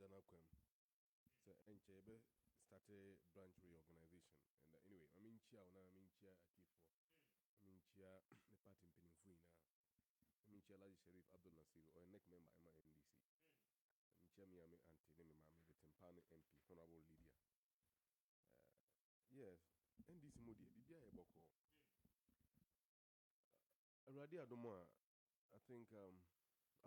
Ghana Kwem. So Enchebe started branch reorganization. And anyway, I mean chia now, I mean chia Akifo. I mean chia the party in Peninfuina. I mean chia Laji Sheriff Abdul Nasir or a neck member in my NDC. I mean chia me auntie name my the Tempane MP, Honorable Lydia. Yes, NDC Modi, Bibia Eboko. Already I think I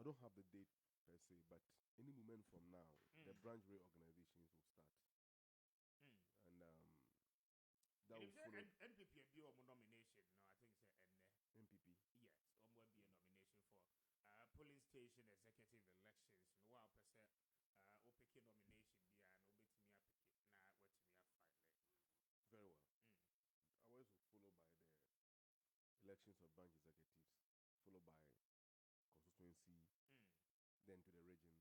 don't have the date per se, but any moment from now, the branch reorganizations will start. And that will follow. NPP be on nomination, no, I think it's NPP. Yes, will be a nomination for polling station executive elections. No, I'll say OPK nomination be an obit me up now. What me up finally. Very well. Ours will follow by the elections of branch executives, followed by constituency, then to the region,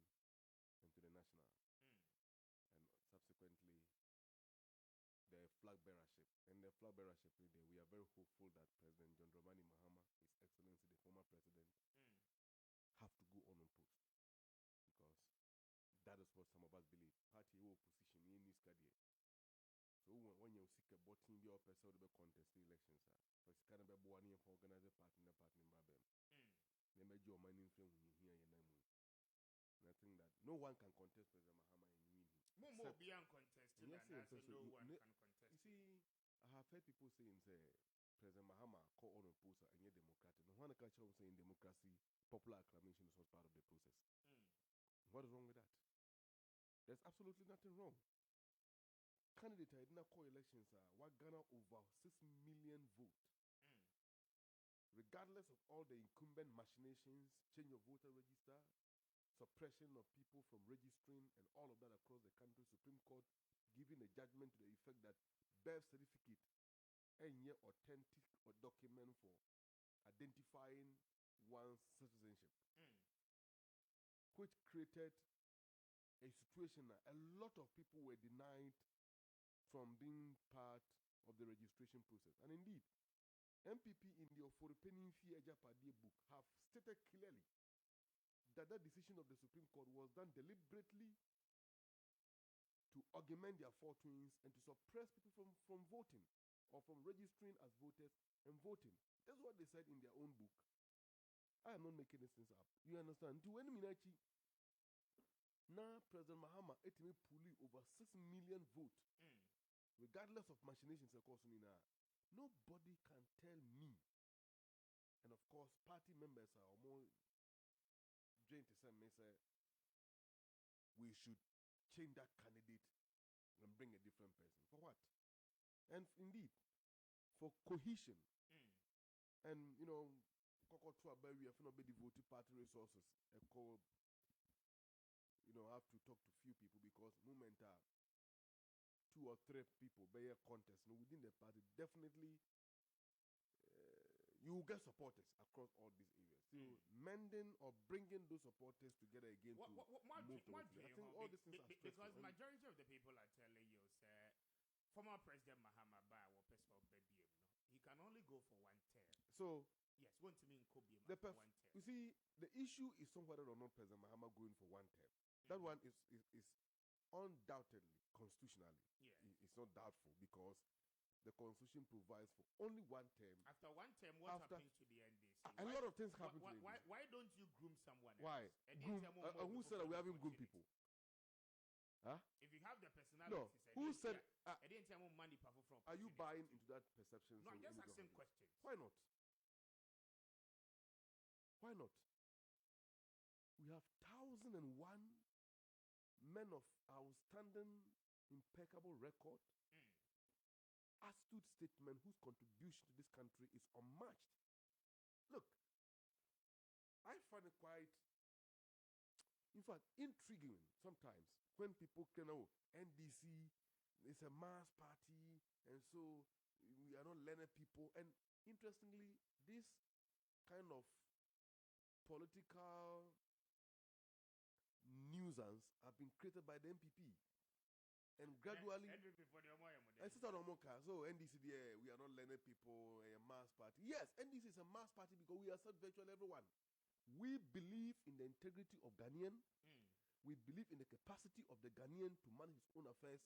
and to the national, and subsequently the flag bearership. And the flag bearership, we are very hopeful that President John Dramani Mahama, His Excellency, the former president, have to go on post, because that is what some of us believe. Party will position in this career. So when you seek a bottom, be up a sort of contest elections, because kind of a one for organize a party in the party in Babem. They made your money from here and then. And I think that no one can contest President Mahama and win him. More beyond contest, yes, and so no one can contest. You see, I have heard people saying, President Mahama call on a poster and you're democratic. No one can say in democracy, popular acclamation is not part of the process. What is wrong with that? There's absolutely nothing wrong. Candidate in the co-elections what Ghana over 6 million vote. Regardless of all the incumbent machinations, change of voter register, suppression of people from registering and all of that across the country, Supreme Court giving a judgment to the effect that birth certificate and yet authentic or document for identifying one's citizenship, which created a situation that a lot of people were denied from being part of the registration process. And indeed, MPP in the Oforipeni Ejapadie book have stated clearly that decision of the Supreme Court was done deliberately to augment their fortunes and to suppress people from voting or from registering as voters and voting. That's what they said in their own book. I am not making this things up. You understand? To any minachi, now President Mahama etime puli over 6 million votes, regardless of machinations across Nina. Nobody can tell me, and of course, party members are more joined to say, we should change that candidate and bring a different person. For what? And indeed, for cohesion. And, we have not been devoted party resources. Have to talk to few people because moment 2 or 3 people by a contest within the party, definitely you will get supporters across all these areas. So mending or bringing those supporters together again to move towards it. I think all these things are stressful. Because majority of the people are telling you, former President Mahama he can only go for 1 term. So yes, want to mean Kubi 1 term. You see, the issue is whether or not President Mahama going for 1 term. That one is undoubtedly constitutionally. It's not doubtful because the constitution provides for only 1 term. After 1 term, what happens to the NDC? A lot of things happen to the NDC. Why don't you groom someone else? Why? Who said that we haven't groomed people? Huh? If you have the personality, no. Who said? Money from are you buying into that perception? No, I'm just asking questions. Why not? Why not? We have 1,001 men of outstanding, impeccable record, astute statesmen whose contribution to this country is unmatched. Look, I find it quite, in fact, intriguing sometimes when people can know NDC is a mass party, and so we are not learned people. And interestingly, this kind of political nuisance have been created by the MPP. And gradually, so NDC, we are not learned people, a mass party. Yes, NDC is a mass party because we accept virtually everyone. We believe in the integrity of Ghanaian. we believe in the capacity of the Ghanaian to manage his own affairs,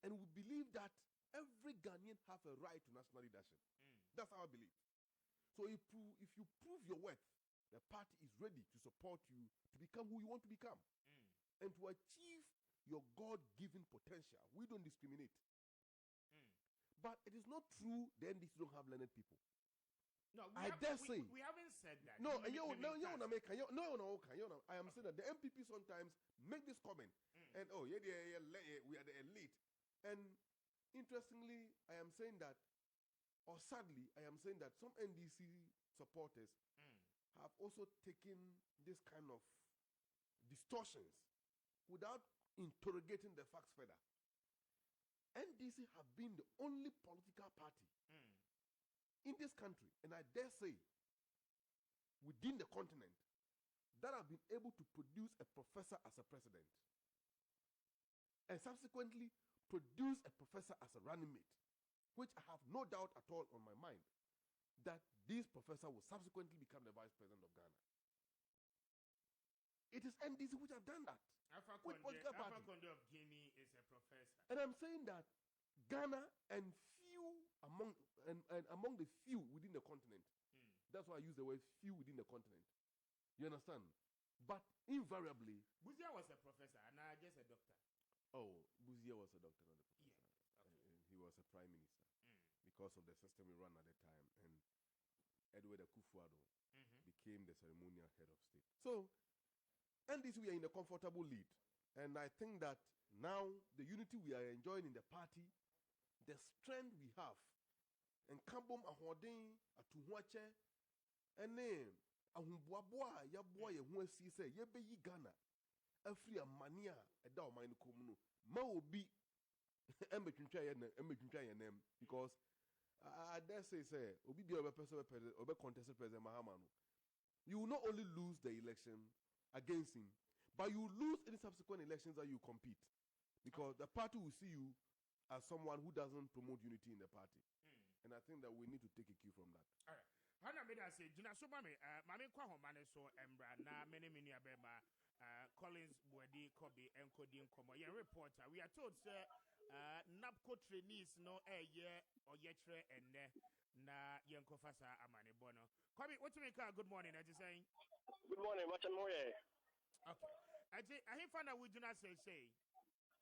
and we believe that every Ghanaian have a right to national leadership. That's our belief. So if you prove your worth, the party is ready to support you to become who you want to become and to achieve your God-given potential. We don't discriminate. But it is not true the NDC don't have learned people. No, I dare say. We haven't said that. No, I am saying that the MPP sometimes make this comment, and we are the elite. And interestingly, I am saying that, or sadly, I am saying that some NDC supporters have also taken this kind of distortions without interrogating the facts further. NDC have been the only political party in this country, and I dare say within the continent, that have been able to produce a professor as a president and subsequently produce a professor as a running mate, which I have no doubt at all on my mind that this professor will subsequently become the vice president of Ghana. It is NDC which have done that. With political party. Alpha Conde of Guinea is a professor. And I'm saying that Ghana and among the few within the continent, that's why I use the word few within the continent. You understand? But invariably, Buzia was a professor and I just a doctor. Oh, Buzia was a doctor, not a professor. Yeah. Okay. And he was a prime minister because of the system we ran at the time. And Edward Akufo-Addo became the ceremonial head of state. So, and this we are in a comfortable lead. And I think that now the unity we are enjoying in the party, the strength we have, and Kambom Ahodin, Atuhuache, and then Ahumbuabua, Yaboy, and Wesi say, Yebe Ghana, Afria Mania, a down mine communo, Mao be name because I dare say, Obi be a person or contested President Mahamano. You will not only lose the election against him, but you lose any subsequent elections that you compete. Because the party will see you as someone who doesn't promote unity in the party. And I think that we need to take a cue from that. All right. Hana made us say, Jina Subame, Mami Kwahomane so Embra, na many abema, Collins, Bwedi, Kobe, and Kodin Komo. Yeah, reporter. We are told, sir, Napco trainees no a year or yetre and na Yankofasa Amane Bono. Kobe, what you make? Good morning, as you saying. Good morning, much more. Okay. I found out we do not say.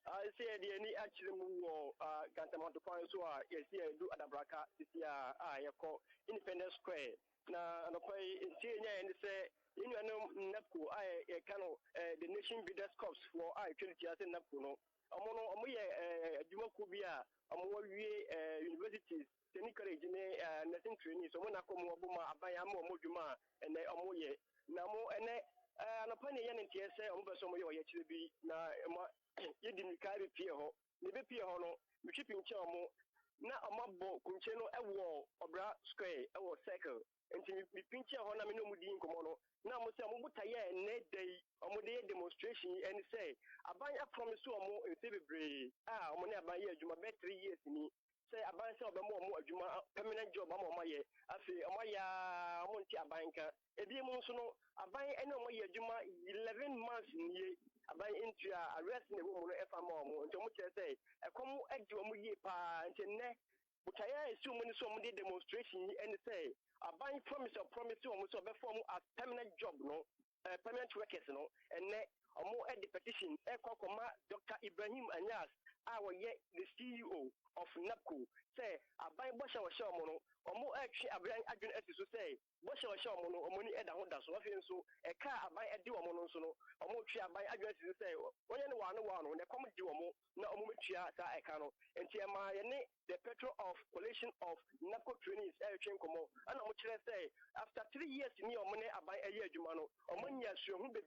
I say the any actually move Gantamont to find so yes, do at the Braca, this year, I call Independence Square. Now, and I say, and say, you know, Napu, I cannot the nation builders corps for I Trinity as a Napuno. Amono, Juma Kubia, Amo universities, technical engineer, nursing training, so when I come over Abayamo Mojuma, and they are more yet. Namo and upon the young TSA, some of you actually be now. You didn't carry Pierho, maybe Pierhono, which shipping Chamo, now a mabo, Kuncheno, a wall, a bra square, or circle, and to be pincher on a minimum Komono. Now, Mutaya, Ned Day, a Mode demonstration, and say, I buy a promise to a more in February. When I buy you my bed 3 years in me. Say, I buy some more permanent job. I'm on my year. I say, I want a banker. A dear Monsono, I buy any more year, 11 months in year. I buy into arrest in the woman if I'm on. So much I say, I come at you and say, but I assume when somebody demonstration and say, I buy promise to almost a perform as permanent job, no, permanent workers, no, and a more at the petition, Dr. Ibrahim Anyas, our yet the CEO of NAPCO, say, I buy Bosha or Shamono, or more actually, I bring agent to say, Bosha or Shamono, or money at the Honda, so a car I buy a duo monosono, or more tree I buy address to say, when one, when they come to no moment chia, I cannot, and TMI, the petrol of coalition of NAPCO trainees, air train como, and how much I say, after 3 years in your money, I buy a year, Jumano, or 1 year, so who be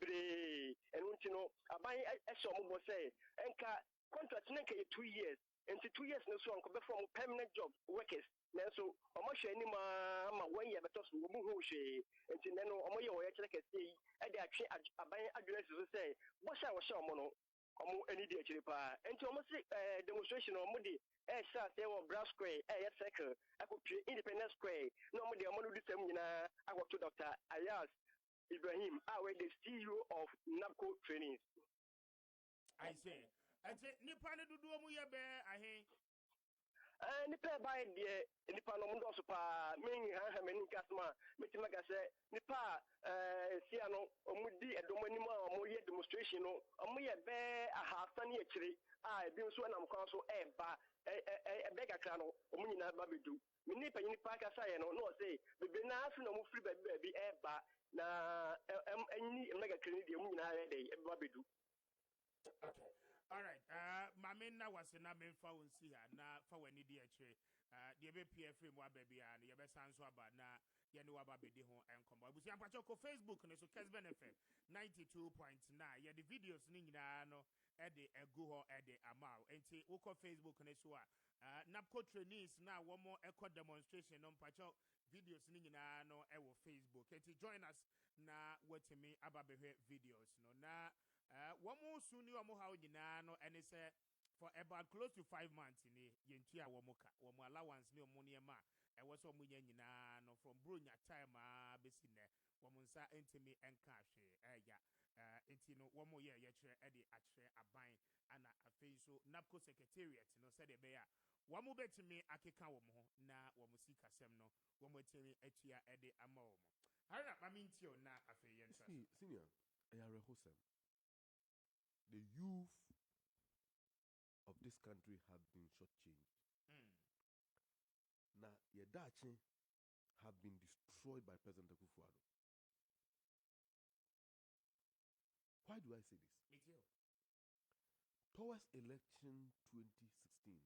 and want to know, I buy a sum say, and contract 2 years. And 2 years, no so on from permanent job workers. Now, so how much any 1 year, but also who she and then no more you actually can see at the actually I buy address to say, what's our show mono or any day to repair. And to almost demonstration or moody, as they were Brown Square, a circle, I could Independence Square. Normally, I'm going to do something. I work to Dr. Ayaz Ibrahim, our the CEO of NAPCO Trainings. I say. I say, Nippon do Muya bear, I hear. Nipa by the Nipa no mundo pa ming ha many customer mitimaka say Nipa Siano omudi edomonima omoye demonstration no omoye be a half tani actually bi so na mkwan so eba bega krano omunyina ba bedu nipa nipa ka say no no say bebe na afi no mo free baby eba na enyi mega krani de omunyina dey ba bedu. Okay. All right. Mame na was na me fa won si ha na fa wani di akire. De be PF mu ababi a ye be san so aba na ye ne waba bedi ho enkombo. Abusi ampacho ko Facebook ne so Kessben FM 92.9. Ye the videos ni nyina no e de egu ho e de amao. Enti wo ko Facebook ne so a napco trainees na wo mo eco demonstration no mpacho videos ni nyina no e wo Facebook. Enti join us na watimi ababehwe videos no na one more soon you are how you know, and it's for about close to 5 months in the Yentia Wamoka, or more allowance near Moniama. I was on Muyanina, no from Brunya time, Bessine, Womansa, Intimi, and Cash, Intino, 1 more year, yet, Eddie, actually, a buying, and a face so Napco Secretariat, no said a bear. One more bet to me, Akikawomo, na Wamusika Semno, one more tell me, Etia, Eddie, Amo. I mean, to na a Senior, I are a hosem. The youth of this country have been shortchanged. Now, Yadachi have been destroyed by President Akufo-Addo. Why do I say this? Me too. Towards election 2016,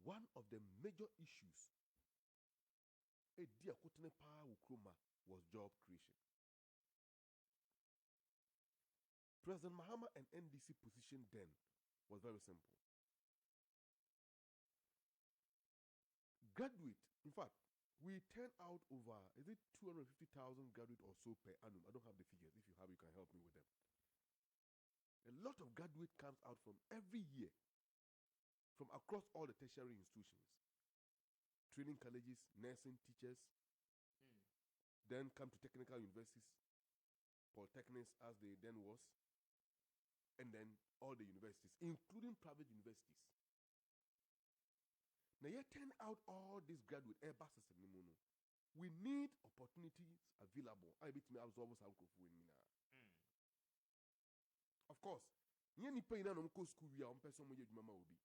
one of the major issues was job creation. President Mahama and NDC position then was very simple. Graduate, in fact, we turn out over, is it 250,000 graduate or so per annum? I don't have the figures. If you have, you can help me with them. A lot of graduate comes out from every year, from across all the tertiary institutions. Training colleges, nursing teachers, then come to technical universities, polytechnics as they then was, and then all the universities, including private universities. Now, you turn out all these graduate Airbus system. We need opportunities available. I bet me absorb some Of course, you need pay na no school we are on person mo yedwuma obi.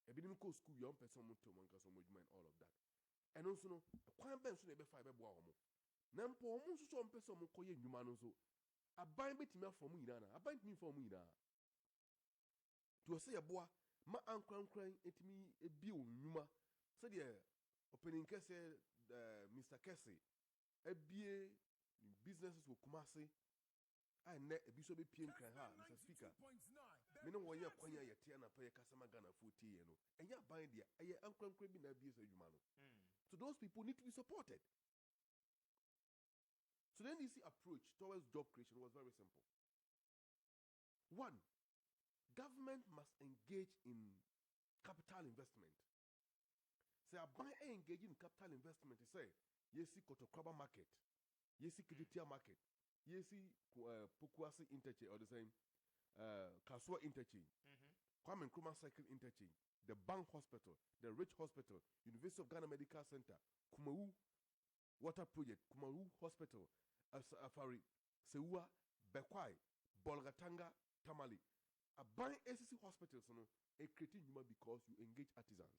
E bi nim ko school we are on person mo to man ka so mo and all of that. And also no, kwan ben so na be fa be boa omo. Na mpo omo so so on person mo ko yedwuma no so. Aban betimi afom nyina na aban timi fom nyina to say aboa ma ankrankran etimi ebi onwuma so de opening kese Mr. Kessben ebie businesses wo Kumasi and ebi so be piem kran ha Mr. Speaker me no wo ye kwanya ye tie na pa ye kasama Ghana 40 ye no enya ban dia eye ankrankran bi na bi so adwuma no so those people need to be supported. So then you see approach towards job creation was very simple. One, government must engage in capital investment. Say a bank engage in capital investment. Say yesi Kotokraba market, yesi Kiditia market, yesi Pukwasi interchange or the same Kasua interchange, Kwame Appiah cycle interchange, the Bank Hospital, the Rich Hospital, University of Ghana Medical Center, Kanawu Water Project, Kanawu Hospital. Afari, Sewa, Bekwai, Bolgatanga, Tamale. A buying ACC hospitals, a creating human because you engage artisans.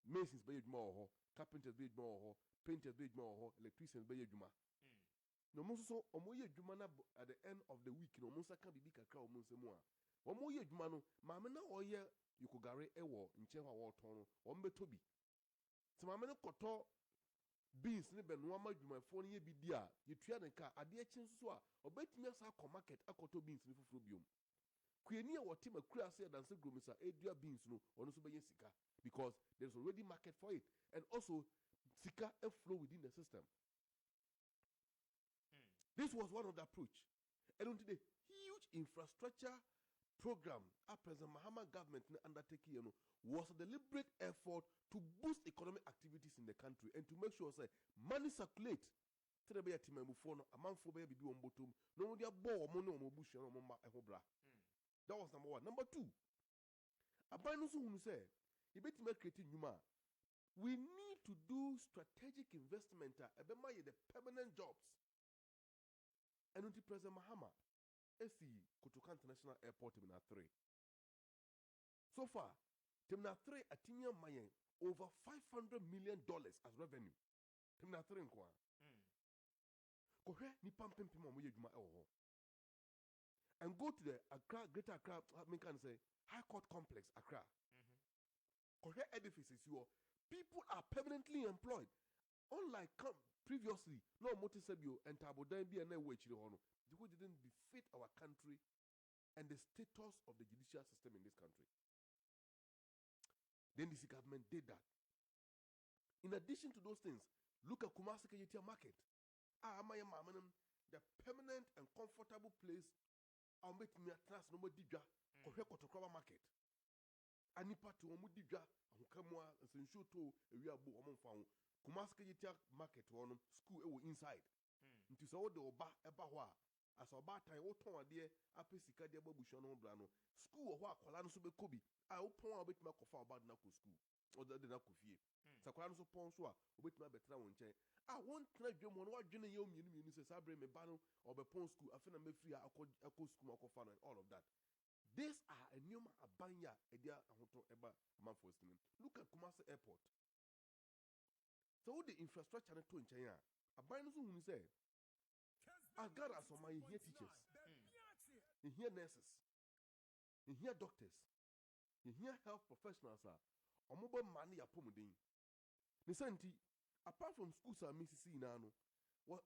Masons be more, carpenters be more, painters be more, electricians be more. No more so, Omoye Jumana at the end of the week, no more can be big a cow, Monsemoa. Omoye Jumano, Mamma or ye, you could garre a war in Chewa or Tono, or Toby. So Mamma Koto. Beans ne ben no amadu my phone ye bi dia ye tua ne ka ade akyin so a obetumi asa akọ market akoto beans ne fufuro biom kuani a wote makura ase danse gromisa edua beans no ono so beye sika because there's already market for it and also sika flow within the system. This was one of the approach, and on the huge infrastructure program our President Mahama government undertaking was a deliberate effort to boost economic activities in the country and to make sure say money circulate Treba Timamufono, a month for baby on bottom, no dia bo mono bush and ehobra. That was number one. Number two, a binus who say, you bet me creating Yuma. We need to do strategic investment at the permanent jobs. And until President Mahama, SC Kotoka International Airport in 3. So far, Timna 3 at Tinya Mayen over $500 million as revenue. Timna 3 nkwa. Kohe ni pampem pima mo yeduma ewo. And go to the Accra, Greater Accra, I can say High Court Complex, Accra. Kohe edifices you people are permanently employed. Unlike previously, no motisabio and Tabodan be an way who didn't befit our country and the status of the judicial system in this country. Then this government did that. In addition to those things, look at Kumasi Kayetia Market. The permanent and comfortable place I'll make me a trust no more dija or market. Anipa to Omudija, Kamwa, and Senshuto, a real book among found. Kumasi Kayetia Market one school inside. Into so the Oba Ebawa. As a bata, I open a dear, Apisika de Bobushon Brano, school of Wakolan Sube Kubi. I open a bit more about Naku school, or the Nakufie. Sakran so Ponswa, with my betra one chain. I won't try them one what Jenny Yom Unis Sabre me Bano or the Pon school, I feel me free, I could school, and all of that. These are a new Abanya, a dear Ahoto Eba Manfostin. Look at Kumasi Airport. So the infrastructure to in China, a binus who say, I got us on my here teachers, in here nurses, in here doctors, in here health professionals are or mobile money are pomoding. Nisanti, apart from schools are missing nano,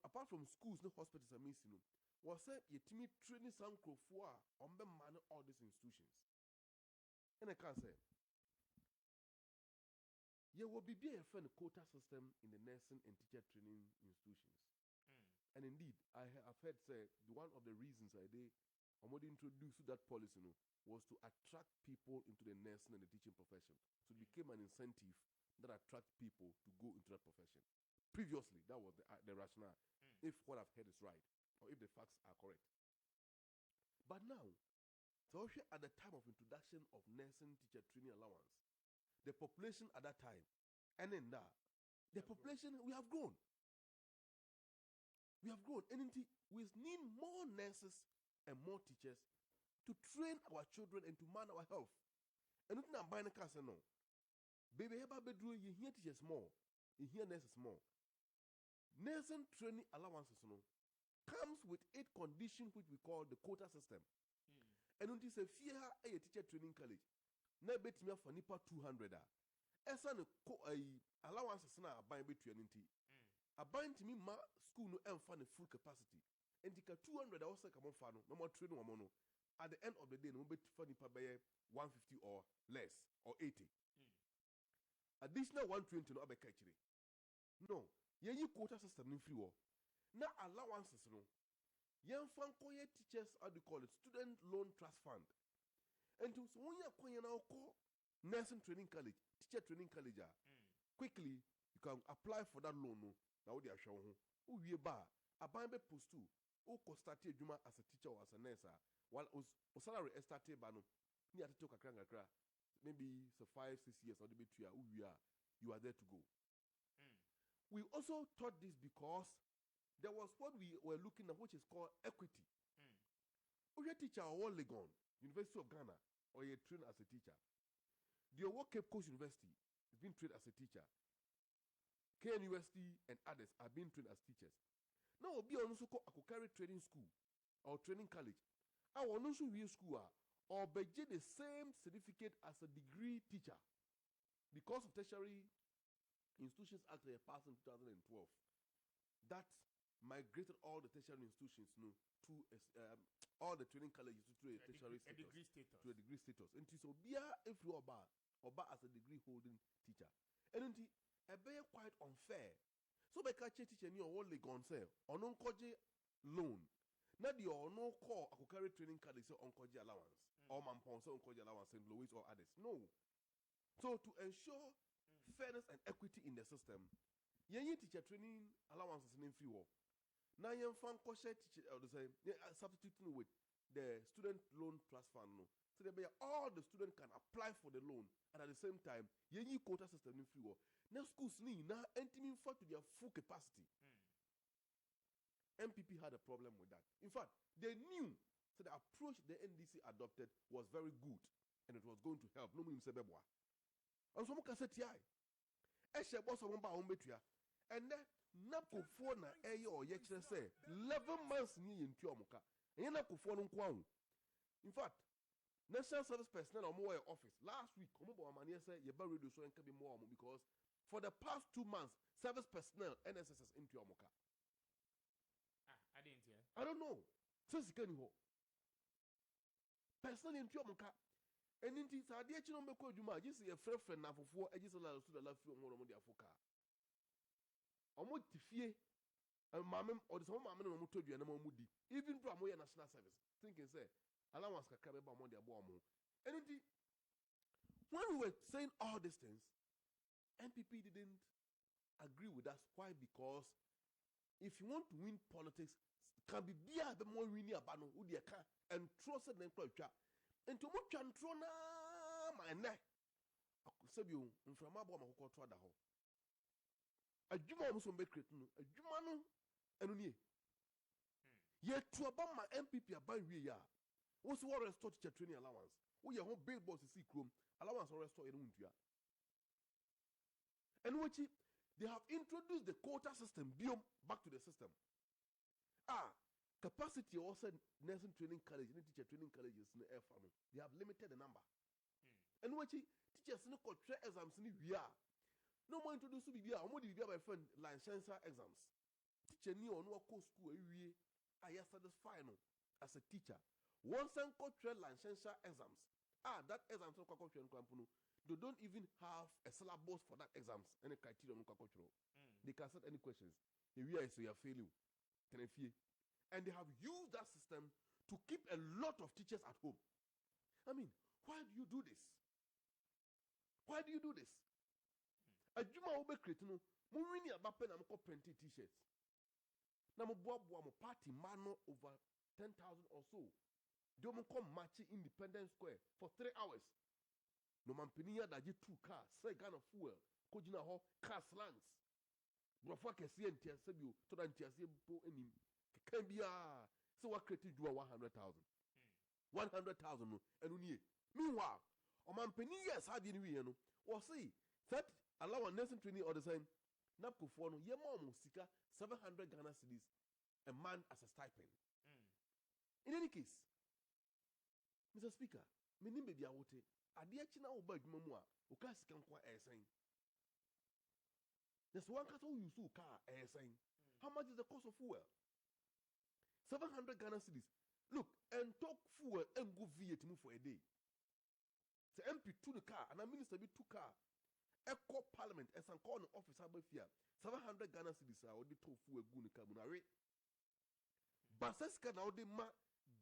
apart from schools, no hospitals are missing. Was said ye timid training some crow for on the manner all these institutions. And I can't say. There will be a friend quota system in the nursing and teacher training institutions. And indeed, I have heard say one of the reasons I did introduce that policy was to attract people into the nursing and the teaching profession. So it became an incentive that attract people to go into that profession. Previously, that was the rationale, if what I've heard is right, or if the facts are correct. But now, so at the time of introduction of nursing teacher training allowance, the population at that time, and then that, the population, we have grown. We have grown, and we need more nurses and more teachers to train our children and to man our health. And nothing I'm buying a cancer no. Baby, you hear teachers more, you hear nurses more. Nursing training allowances comes with 8 conditions which we call the quota system. And until say fear a teacher training college, na bet me for nipa 200 esa no allowances na buy between a bind to me ma school no emfa the full capacity. And the 200 also come on fano, no more training woman. At the end of the day, no bet funny per 150 or less or 80. Additional 120 no be catchy. No, ye quota system in free war. Now allowances no. Young Fankoye teachers how they call it student loan trust fund. And to so when you now call nursing training college, teacher training college, quickly you can apply for that loan. Now they are showing who we ba a bind post two who could start Juma as a teacher or as a nurse while salary started bano near to talk a crank maybe so 5-6 years or the bit who you are there to go. We also taught this because there was what we were looking at which is called equity. Your teacher or Legon, University of Ghana, or you trained as a teacher. The work Cape Coast University is being trained as a teacher. KN University and others are being trained as teachers. Now, be on also carry training school or training college. I will also real school or budget the same certificate as a degree teacher. Because of Tertiary Institutions Act passed in 2012, that migrated all the tertiary institutions to all the training colleges to a tertiary status. To a degree status. And so be if you are as a degree holding teacher. And it be quite unfair. So by catch teacher you only gone say on uncoje loan. Now the no call I could carry training card say uncoje allowance or mampon say uncoje allowance in Louis or others. No. So to ensure fairness and equity in the system, you need teacher training allowances in free war. Now you fan kosher teacher or the same substituting with the student loan trust fund no. So they all the student can apply for the loan and at the same time you quota system in free. Now schools need now entering to their full capacity. MPP had a problem with that. In fact, they knew so the approach the NDC adopted was very good and it was going to help. No mean say beboa. And some can say TI. Eshe boss of ba ombetua. And then napko for na or yekire say 11 months ni yintu omuka. And napko for no kwa. In fact, National Service Personnel or more office last week, say radio so can be more because for the past 2 months, service personnel NSS into Omoka. I didn't hear. I don't know. So it's can you personnel into Omoka. And in this idea, you know, you see a friend now for I just allow to the left more on the Afoka. Almost fear and mamma or the home mamma who told you and Moody, even from National Service, thinking, say, allowance can come about Monday. And indeed, when we were saying all these things, MPP didn't agree with us. Why? Because if you want to win politics, can be the more winning about who they can and trust them and to much and trona my neck. I could say you from my bomb who called Tradaho. A Juma was on Becretin, a Jumano, and Unie. Yet to about my MPP about we are. What's what restore teacher training allowance? We are home big boss to see room allowance or restore in India. And which they have introduced the quota system back to the system. Capacity also nursing training college, teacher training colleges in the air farming. They have limited the number. And which teachers no contract exams in the year. No more introduced to be here. I'm going to be my friend licensure exams. Teacher knew on what school I satisfied as a teacher. Once I contract licensure exams. That exam so they don't even have a syllabus for that exams. Any criteria they can set any questions. Here is so you are failing. And they have used that system to keep a lot of teachers at home. I mean, why do you do this? Why do you do this? A Juma will be creating Murini about pen and printed t-shirts. Now, party mano over 10,000 or so. Don't come marching Independence Square for 3 hours. No man penia that you 2 cars, say gun of fuel, Kojina ho, car slangs. Brofwa Kessben and Tiasabu, to the Tiasabu in him. Can be so what created you 100,000. 100,000 and unie. Meanwhile, o man penia have you know, or see that allow a nursing training or the same. Napko for no, ye mom sika 700 Ghana cedis a man as a stipend. In any case, Mr. Speaker, my name be Awote. Adiachina obag mamua, Ukas can qua air saying. There's one cattle you saw car air saying. How much is the cost of fuel? 700 Ghana cedis. Look, and talk fuel and go via to move for a day. The MP to the car and a minister be 2 car. Echo Parliament as an corner office about fear. 700 Ghana cedis are already told fuel guni kamunare. Baseska now de ma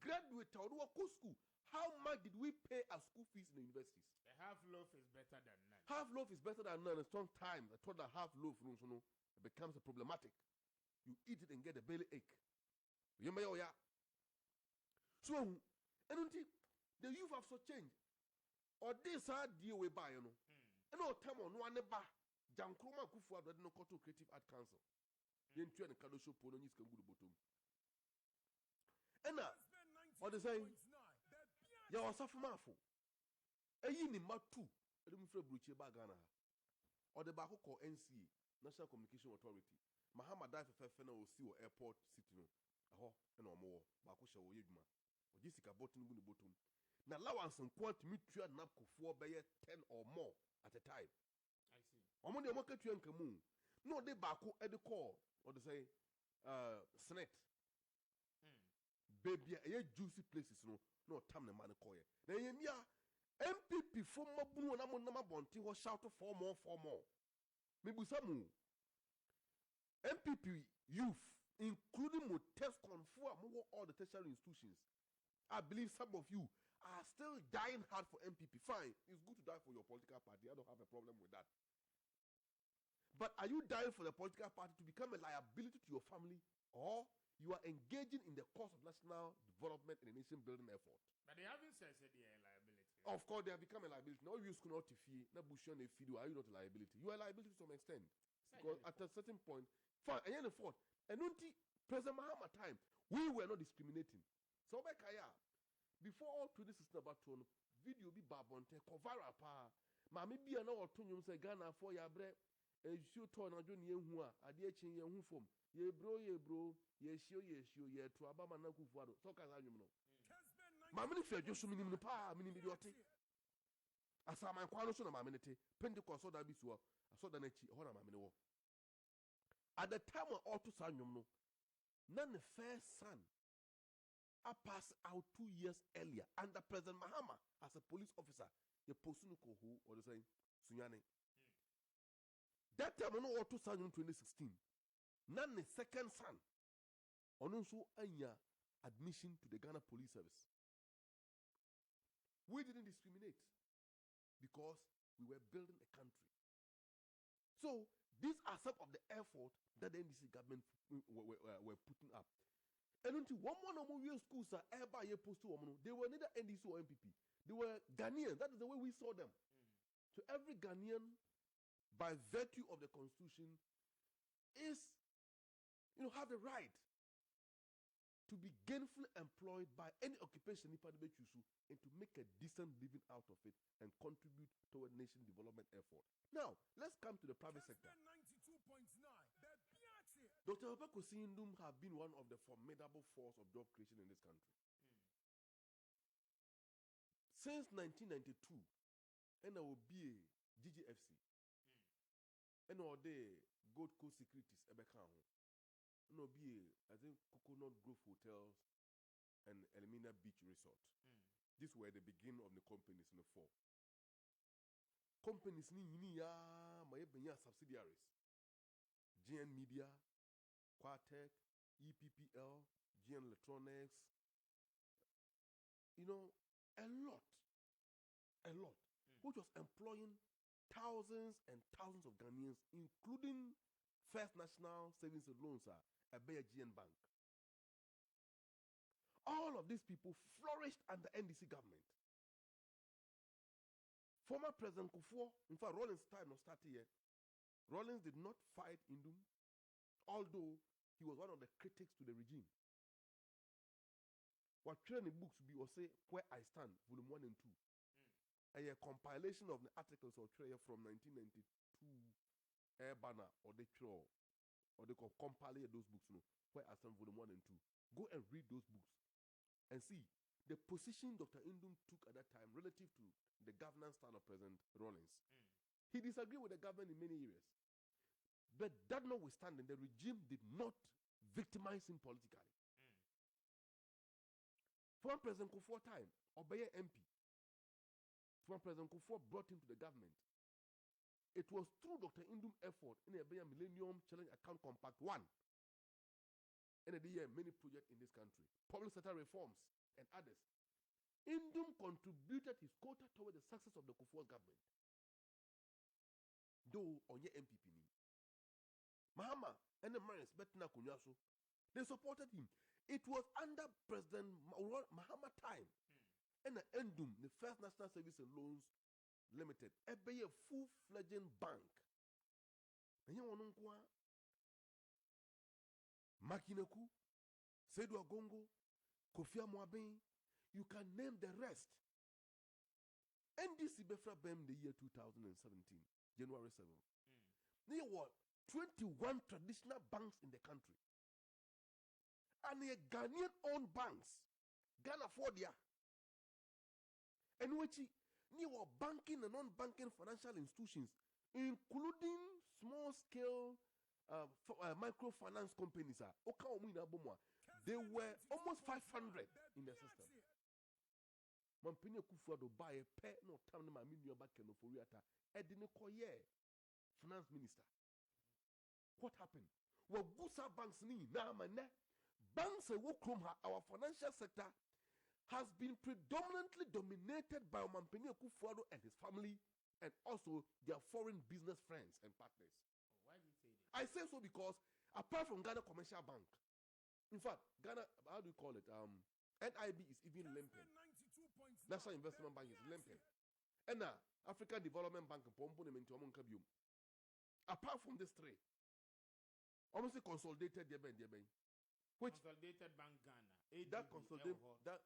graduate or school. How much did we pay as school fees in the universities? The half loaf is better than none. Half loaf is better than none. And sometimes I thought that half loaf it becomes a problematic. You eat it and get a belly ache. You may so and the youth have so changed. Or this hard deal we buy, And no time on one bar. Jankroma Kufu had no Koto Creative Art Council. Then two and a Kadosho Polonis can go to bottom. And what they say? Ya wasa fumafo. Eyi ni matu. Elu mfre bruche bagana. Or the bako call NCA, National Communication Authority. Mahama die for fena o si o airport city no. Aho ena omo bako sha wo yeduma. O jisika bottom gu ni bottom. Na allowance nkwant mi tua napko for beye 10 or more at a time. I see. Omo de omo ketua nkamu. No de bako e de call or they say Senate. Baby, juicy places no time the man call you. Then you MPP from Mabu and Amon Bonti was shouting for more. Maybe some MPP youth, including test conform all the tertiary institutions. I believe some of you are still dying hard for MPP. Fine, it's good to die for your political party. I don't have a problem with that. But are you dying for the political party to become a liability to your family, or you are engaging in the cause of national development and a nation building effort. But they haven't said they are a liability. Of course, they have become a liability. Now you school not to fee, na bushon a fee. Are you not a liability? You are a liability to some extent. Because at a certain point, fine, and the fault. And until President Mahama time, we were not discriminating. So before all 2016 about to video be babonte cover up. Mami be an or two say Ghana for ya bre. A shoot on a junior hua, a dear chin ye hum. Ye bro, ye show, ye to Abama Naku Fuado. Talk as I know. Mammy fair just meaning the power, meaning idiotic. As I my quality of my minute, Pentecost or that be so. I saw the next horror, my minute. At the time of all to son, none the first son. I passed out 2 years earlier under President Mahama as a police officer. The Posunuko who or the saying Sunyane. That time on all to son in 2016. None the second son. On also anya admission to the Ghana Police Service. We didn't discriminate because we were building a country. So these are some of the effort that the NDC government were putting up. And until one more schools are ever post to they were neither NDC or MPP. They were Ghanaians. That is the way we saw them. So every Ghanaian, by virtue of the constitution, is have the right to be gainfully employed by any occupation and to make a decent living out of it and contribute toward nation development effort. Now, let's come to the private sector. Dr. Appiah Kubi have been one of the formidable force of job creation in this country. Since 1992, and I will be a GGFC, and all the Gold Coast Securities, and will be I think Coconut Grove Hotels and Elmina Beach Resort. These were the beginning of the companies in the fall. Companies ni subsidiaries. GN Media, Quartec, EPPL, GN Electronics, a lot, which was employing thousands and thousands of Ghanaians, including First National Savings and Loans, a GN Bank. All of these people flourished under NDC government. Former President Kufuor, in fact, Rawlings' time was started here. Rawlings did not fight Indum, although he was one of the critics to the regime. What training books be or say Where I Stand, volume 1 and 2. A compilation of the articles of Treya from 1992 Air Banner or they compile those books, Where I Stand, volume 1 and 2. Go and read those books and see the position Dr. Indum took at that time relative to the governance style of President Rawlings. He disagreed with the government in many areas. But that notwithstanding, the regime did not victimize him politically. From President Kufuor time, Obeye MP, from President Kufuor brought him to the government. It was through Dr. Indum's effort in the Millennium Challenge Account Compact 1. And the year many projects in this country, public sector reforms and others. Indum contributed his quota toward the success of the Kufuor government. Though on your MPP, Mahama and the Marines, Betina Kunyaso, they supported him. It was under President Mahama time and the Indum, the First National Savings and Loans Limited, a full-fledged bank. And you want to Makinaku, Seydou Agongo, Kofi Amwabin, you can name the rest. NDC Befra Bem the year 2017, January 7. There were 21 traditional banks in the country. And the Ghanaian-owned banks, Ghana Fordia, and which there were banking and non-banking financial institutions, including small-scale microfinance companies. They were almost 500 in the system. Mampini Kufuor do buy a pet no time na mami nuaba keno for riata. Edine koye finance minister. What happened? Well, Gusa banks ni na mane. Banks e wokrom our financial sector has been predominantly dominated by Mampini Kufuor and his family and also their foreign business friends and partners. Why do you say that? I say so because apart from Ghana Commercial Bank, In fact, Ghana, how do you call it? NIB is even limping. National Investment Bank is limping. And African Development Bank, apart from these three, almost consolidated which Consolidated Bank Ghana. that consolidated that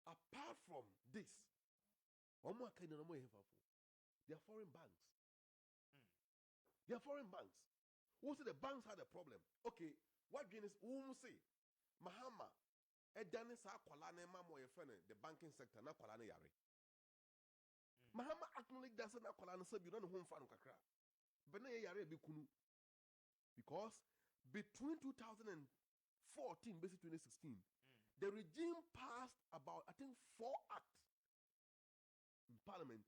apart from this, they are foreign banks. They are foreign banks. Who say the banks had a problem? Okay, what Guinness who say Mahama Edani sa kwala na ma mo ye friend the banking sector na kwala na yare. Mahama acknowledge that na kwala na sabi na ho mfa no kakra. But na yare be kunu. Because between 2014 basically 2016 the regime passed about I think 4 acts in parliament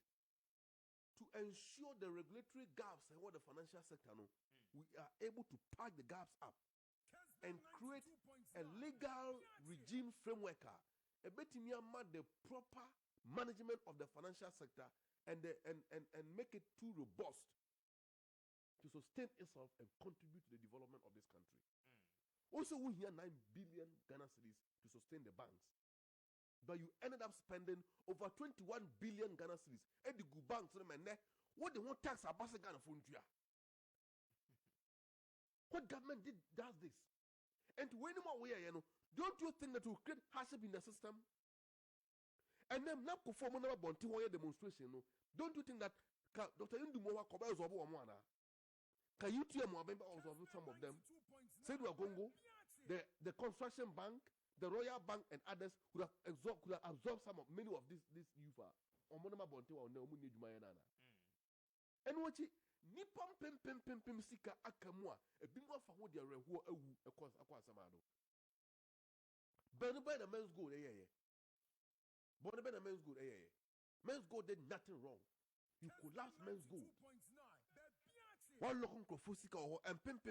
to ensure the regulatory gaps in what the financial sector know we are able to patch the gaps up and create a legal regime framework a bit the proper management of the financial sector and make it too robust to sustain itself and contribute to the development of this country. Also, we hear 9 billion Ghana cedis to sustain the banks. But you ended up spending over 21 billion Ghana cedis. And the good banks, what they want tax about Ghana for India? What government does this? And to any more way, don't you think that will create hardship in the system? And then now perform another demonstration. Don't you think that Dr. Indumowa Koba is can you tell me about some of them? Say we are Congo, the construction bank, the Royal Bank, and others could have absorbed some of many of these youth. And what Nippon pim sika akamwa a bimwa for what they are who across Aquasamado. Benobay the men's good, Bonabay the men's good, men's good did nothing wrong. You collapse men's good. One looking for Fusika and pim.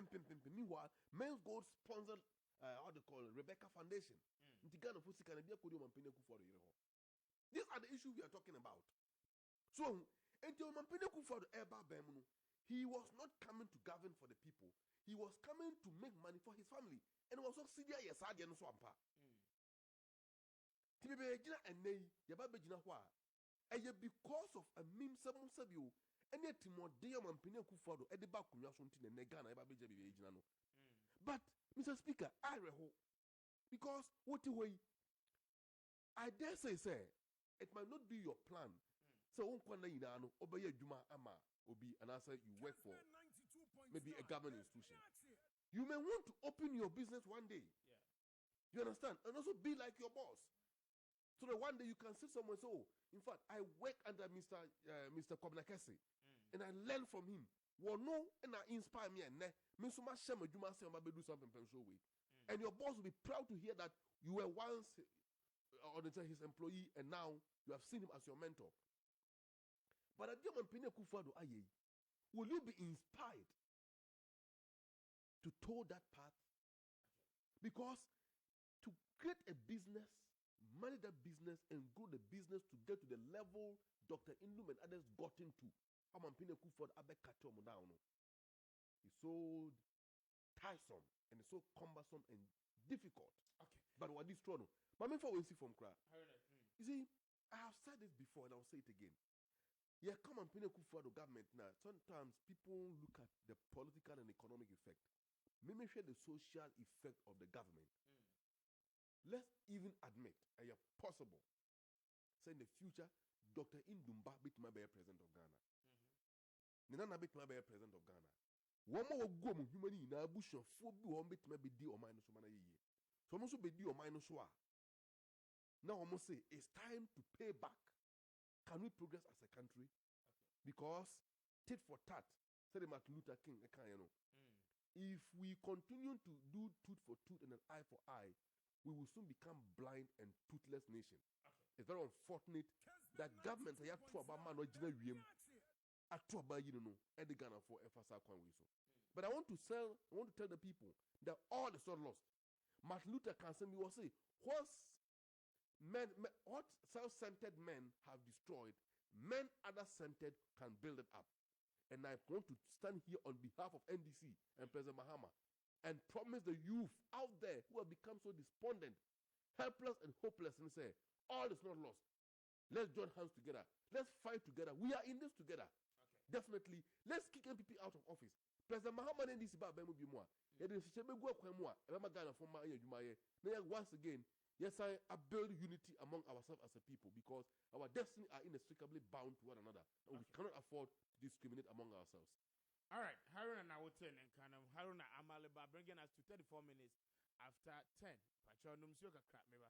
Meanwhile, men's gold sponsored how they call it, Rebecca Foundation. These are the issues we are talking about. So, until Mampine for the Eba Bemunu, he was not coming to govern for the people. He was coming to make money for his family. And was also Sidia Yasadian Swampa. Tibejina and Nay, Yababejina Hua. And yet because of a meme Samu Sabu. And yet, Timothy Mampine Kufado, Ediba Kunyasuntin and Negana, but, Mr. Speaker, I rehope because what the way I dare say, it might not be your plan. So, obey Juma Ama, Obi, and answer you work for maybe a government institution. You may want to open your business one day. You understand? And also be like your boss. So that one day you can sit somewhere and say, oh, in fact, I work under Mr. Kwame Appiah Kubi. And I learn from him. Well, no, and I inspire me and do something way. And your boss will be proud to hear that you were once his employee and now you have seen him as your mentor. But at the will you be inspired to toe that path? Because to create a business, manage that business, and grow the business to get to the level Dr. Indum and others got into. It's so tiresome and it's so cumbersome and difficult. Okay. But what this trouble? Mami for we see from cry. You see, I have said this before and I'll say it again. Yeah, come and for the government now. Sometimes people look at the political and economic effect. Maybe share the social effect of the government. Let's even admit, possible, say in the future, Dr. Indumba bit my president of Ghana. Nana bit my president of Ghana. One more go human in a bush of 4 bit maybe D or minus 1 year. So almost be D or minus 1. Now almost say it's time to pay back. Can we progress as a country? Because tit for tat, said Martin Luther King, if we continue to do tooth for tooth and an eye for eye, we will soon become blind and toothless nation. It's very unfortunate that governments are to about man or but I want to tell the people that all is not lost. Martin Luther can say, what self-centered men have destroyed, men other-centered can build it up. And I want to stand here on behalf of NDC and President Mahama and promise the youth out there who have become so despondent, helpless, and hopeless, and say, all is not lost. Let's join hands together. Let's fight together. We are in this together. Okay. Definitely. Let's kick MPP out of office. President Mahaman and this about Bemu Bimwa. Once again, yes, I build unity among ourselves as a people because our destiny are inextricably bound to one another. And we cannot afford to discriminate among ourselves. All right, Haruna Nawoten and Kanam Haruna Amaliba bringing us to 34 minutes after 10. Pachonum Suka Crap Meba.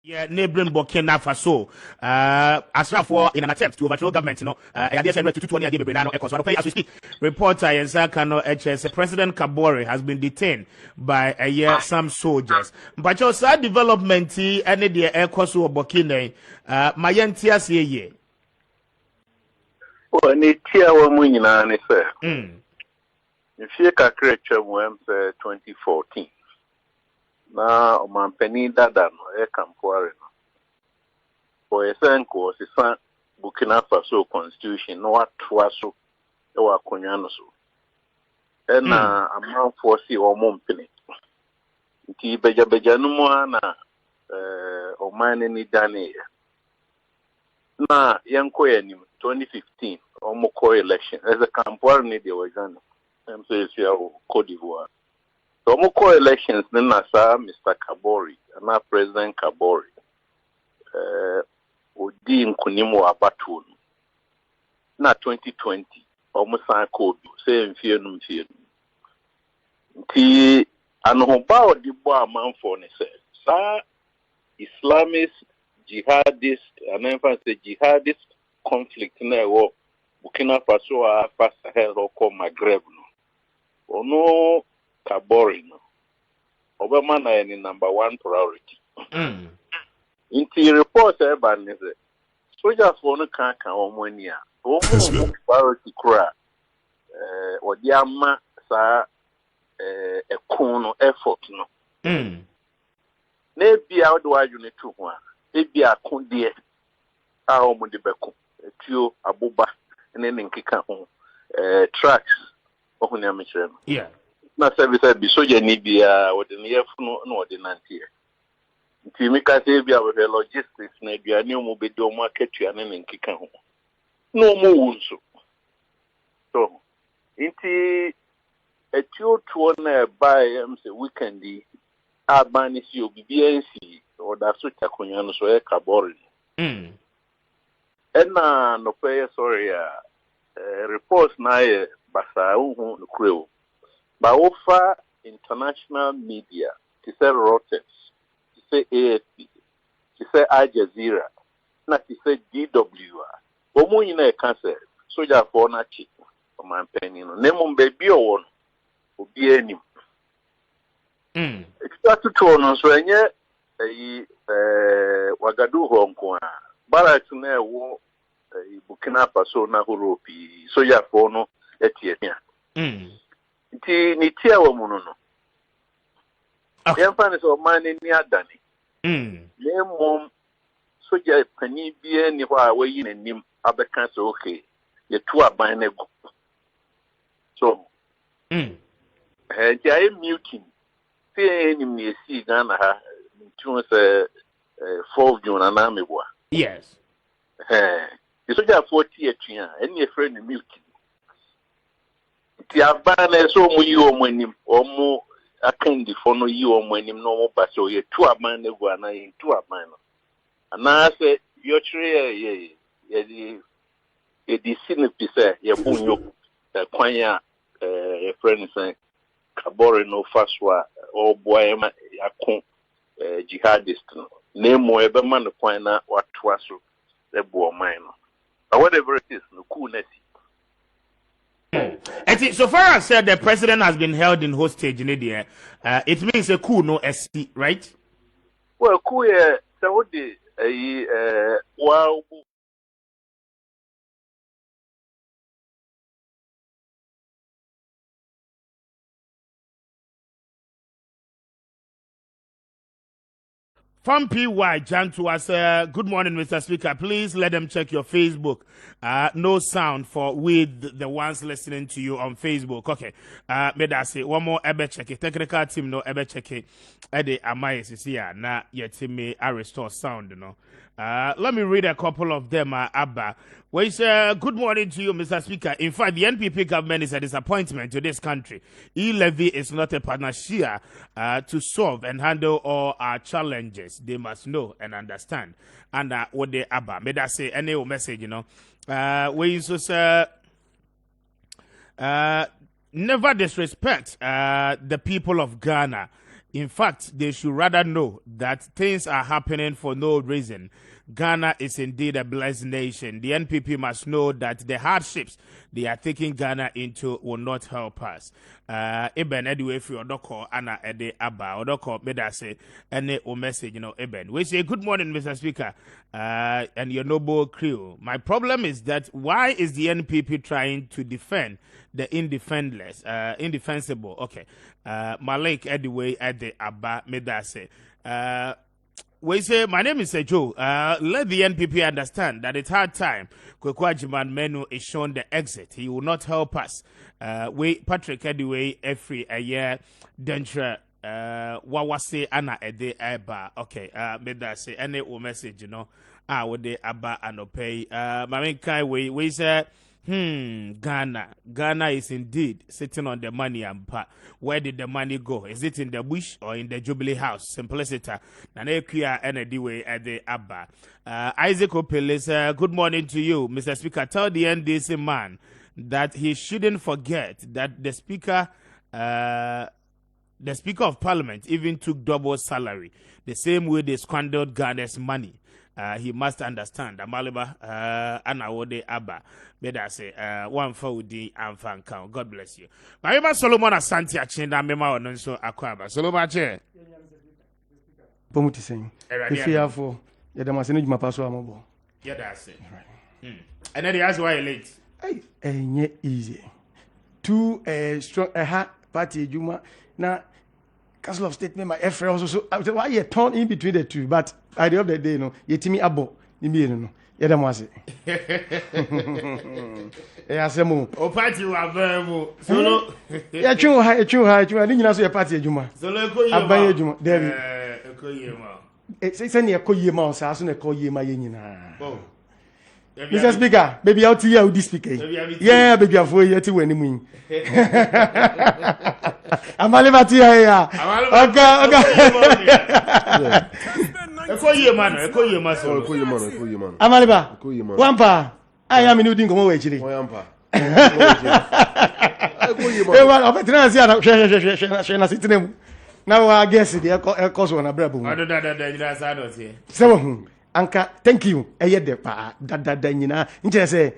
Yeah, neighboring Burkina Faso. As for in an attempt to overthrow government, as we speak, reporter Yensakano HS, President Kabore has been detained by some soldiers. But your side development, any the air course of Burkina, Mayantia ye. Well, ni tia wa munyina ni se. Nfie kakra twa mu 2014. Na omampani dada no kampoare no for esenko sisan Burkina Faso constitution no atwa so e wa konwa no so na amanfo si omompene nti beja no mu na omane ni dane na yanko yanim 2015 omoko election as a kampoare ni de wajana MCC ya Cote d'Ivoire. So, moko elections na sa Mr. Kabore, na President Kabore, odi nkunimu abatu na 2020, omusan code say mfie. Nti anoba odi bo amanfo ne se sa Islamist jihadist jihadist conflict na wo Burkina Faso a Sahel ko Maghreb no. Ono Kabore no. Obama na any number 1 priority. Inti report ban is it. Soldiers wonu kan omoni a. Omo priority kura o di ama sa ekono effort no. Na bia wo do adwune tu ho a. E bia akondie a omo de beko. Etuo abuba ne nkeka ho. Tracks ohun ya mechere no. Yeah. Na service bi soja ni bia wo de ne no de nantie. Nti mi ka se bia we logistics na aduane o mo be do mo akatua ne nkeka ho. No mo wunso. So, inti etuo tuo na buy say weekend di abani si obibiansi o da so takonya no so e Kabore. Ena no pay sorry reports na e basa hu no kreo. Ba ofa international media, to say Reuters, to say AFP, to say Al Jazeera, na to say DWR. Omo yina e cancer, soja for na chi, o man penny no. Nemo baby o won, obi enim. It's to no so enye Wagadu Hong bara tuna wo Burkina Faso na Europe, soja for no etienya. Nti ni tia wa mu no. Yemfa ne so man ni adane. Le mom soja pani bia ni ho a wayi nanim abeka so okay. Ye tu aban na go. So ti ay muting. Ti ni mi esi Ghana ha. Nti se 4 June na meboa. Yes. The soja 40 etua eni e friend ni muting. Ti abana so mu yi o manim o mu akandi fo no yi o manim no mo ba so ye tu aban na gu ana ye tu aban no ana se yo chire ye di sinipi se ye bunyo kwanya ye friend say Kabore no faswa o boy ma yakon jihadist no na mo ebe man kwan na watwa so e bo man no but whatever it is no cool na So far as said the president has been held in hostage in India, it means a coup no SC, right? Well, coup so the wow From PY Jan to us, good morning, Mr. Speaker. Please let them check your Facebook. No sound for with the ones listening to you on Facebook. Okay. May I say one more ever check it. Technical team no ever check it. Ede Amaya is here. Na yet me I restore sound, you know. Let me read a couple of them, Abba. Well, good morning to you, Mr. Speaker. In fact, the NPP government is a disappointment to this country. E-levy is not a panacea to solve and handle all our challenges. They must know and understand. And what they Abba, may I say any message, you know. Never disrespect the people of Ghana. In fact, they should rather know that things are happening for no reason. Ghana is indeed a blessed nation. The NPP must know that the hardships they are taking Ghana into will not help us. Eben, anyway, if you don't call Anna Ede Abba, or don't call Medase, any message, you know, Eben. We say, good morning, Mr. Speaker, and your noble crew. My problem is that why is the NPP trying to defend the indefensible? Okay. Malik, anyway, Ede Abba, Medase. We say, my name is Joe. Let the NPP understand that it's hard time. Kwekwajiman Menu is shown the exit. He will not help us. Patrick anyway, every a year, Dentra, Wawase, Anna, Ede, Eba. Okay, made that say any message, you know. Would they Abba and Opay? My main kind we say, Ghana is indeed sitting on the money and where did the money go? Is it in the bush or in the Jubilee House? Simplicity. Nanekia Enediwe at the Abba. Isaac Opelis, good morning to you, Mr. Speaker. Tell the NDC man that he shouldn't forget that the Speaker of Parliament even took double salary, the same way they squandered Ghana's money. He must understand. Amaliba Anawode Abba. Beda say one for the Amfan count. God bless you. Mariba Solomon Asante Achinda Mema Ononso Akwaba. Solomon Che. Pomuti saying. If you have for Yadamasino Mapaso Amobo. Yeah, that's it. And then he asked why you're late. Hey, easy. Two strong party Juma. Now Council of State member Efre also so why you torn in between the two, but at the end of the day, no, Yetimi Abo, Nimiano, Yadamasi. Yasemo. O party wa verbo. Solo. Ya chun high, I didn't know your party Juma. Solo Koyema. Abaye Juma, David. Koyema. It's any a Koyema, so I soon a Koyema Yenina. Oh. Mr. Speaker, baby, out here with this speaker. Yeah, baby, I'm for you to win him. I'm a liberty here. Okay. I'm a liba. Wampa. I am in Udin Gomo Wachiri. Wampa. Now I guess the cause on a brabo. I don't know. So, Anka, thank you. De pa da nje say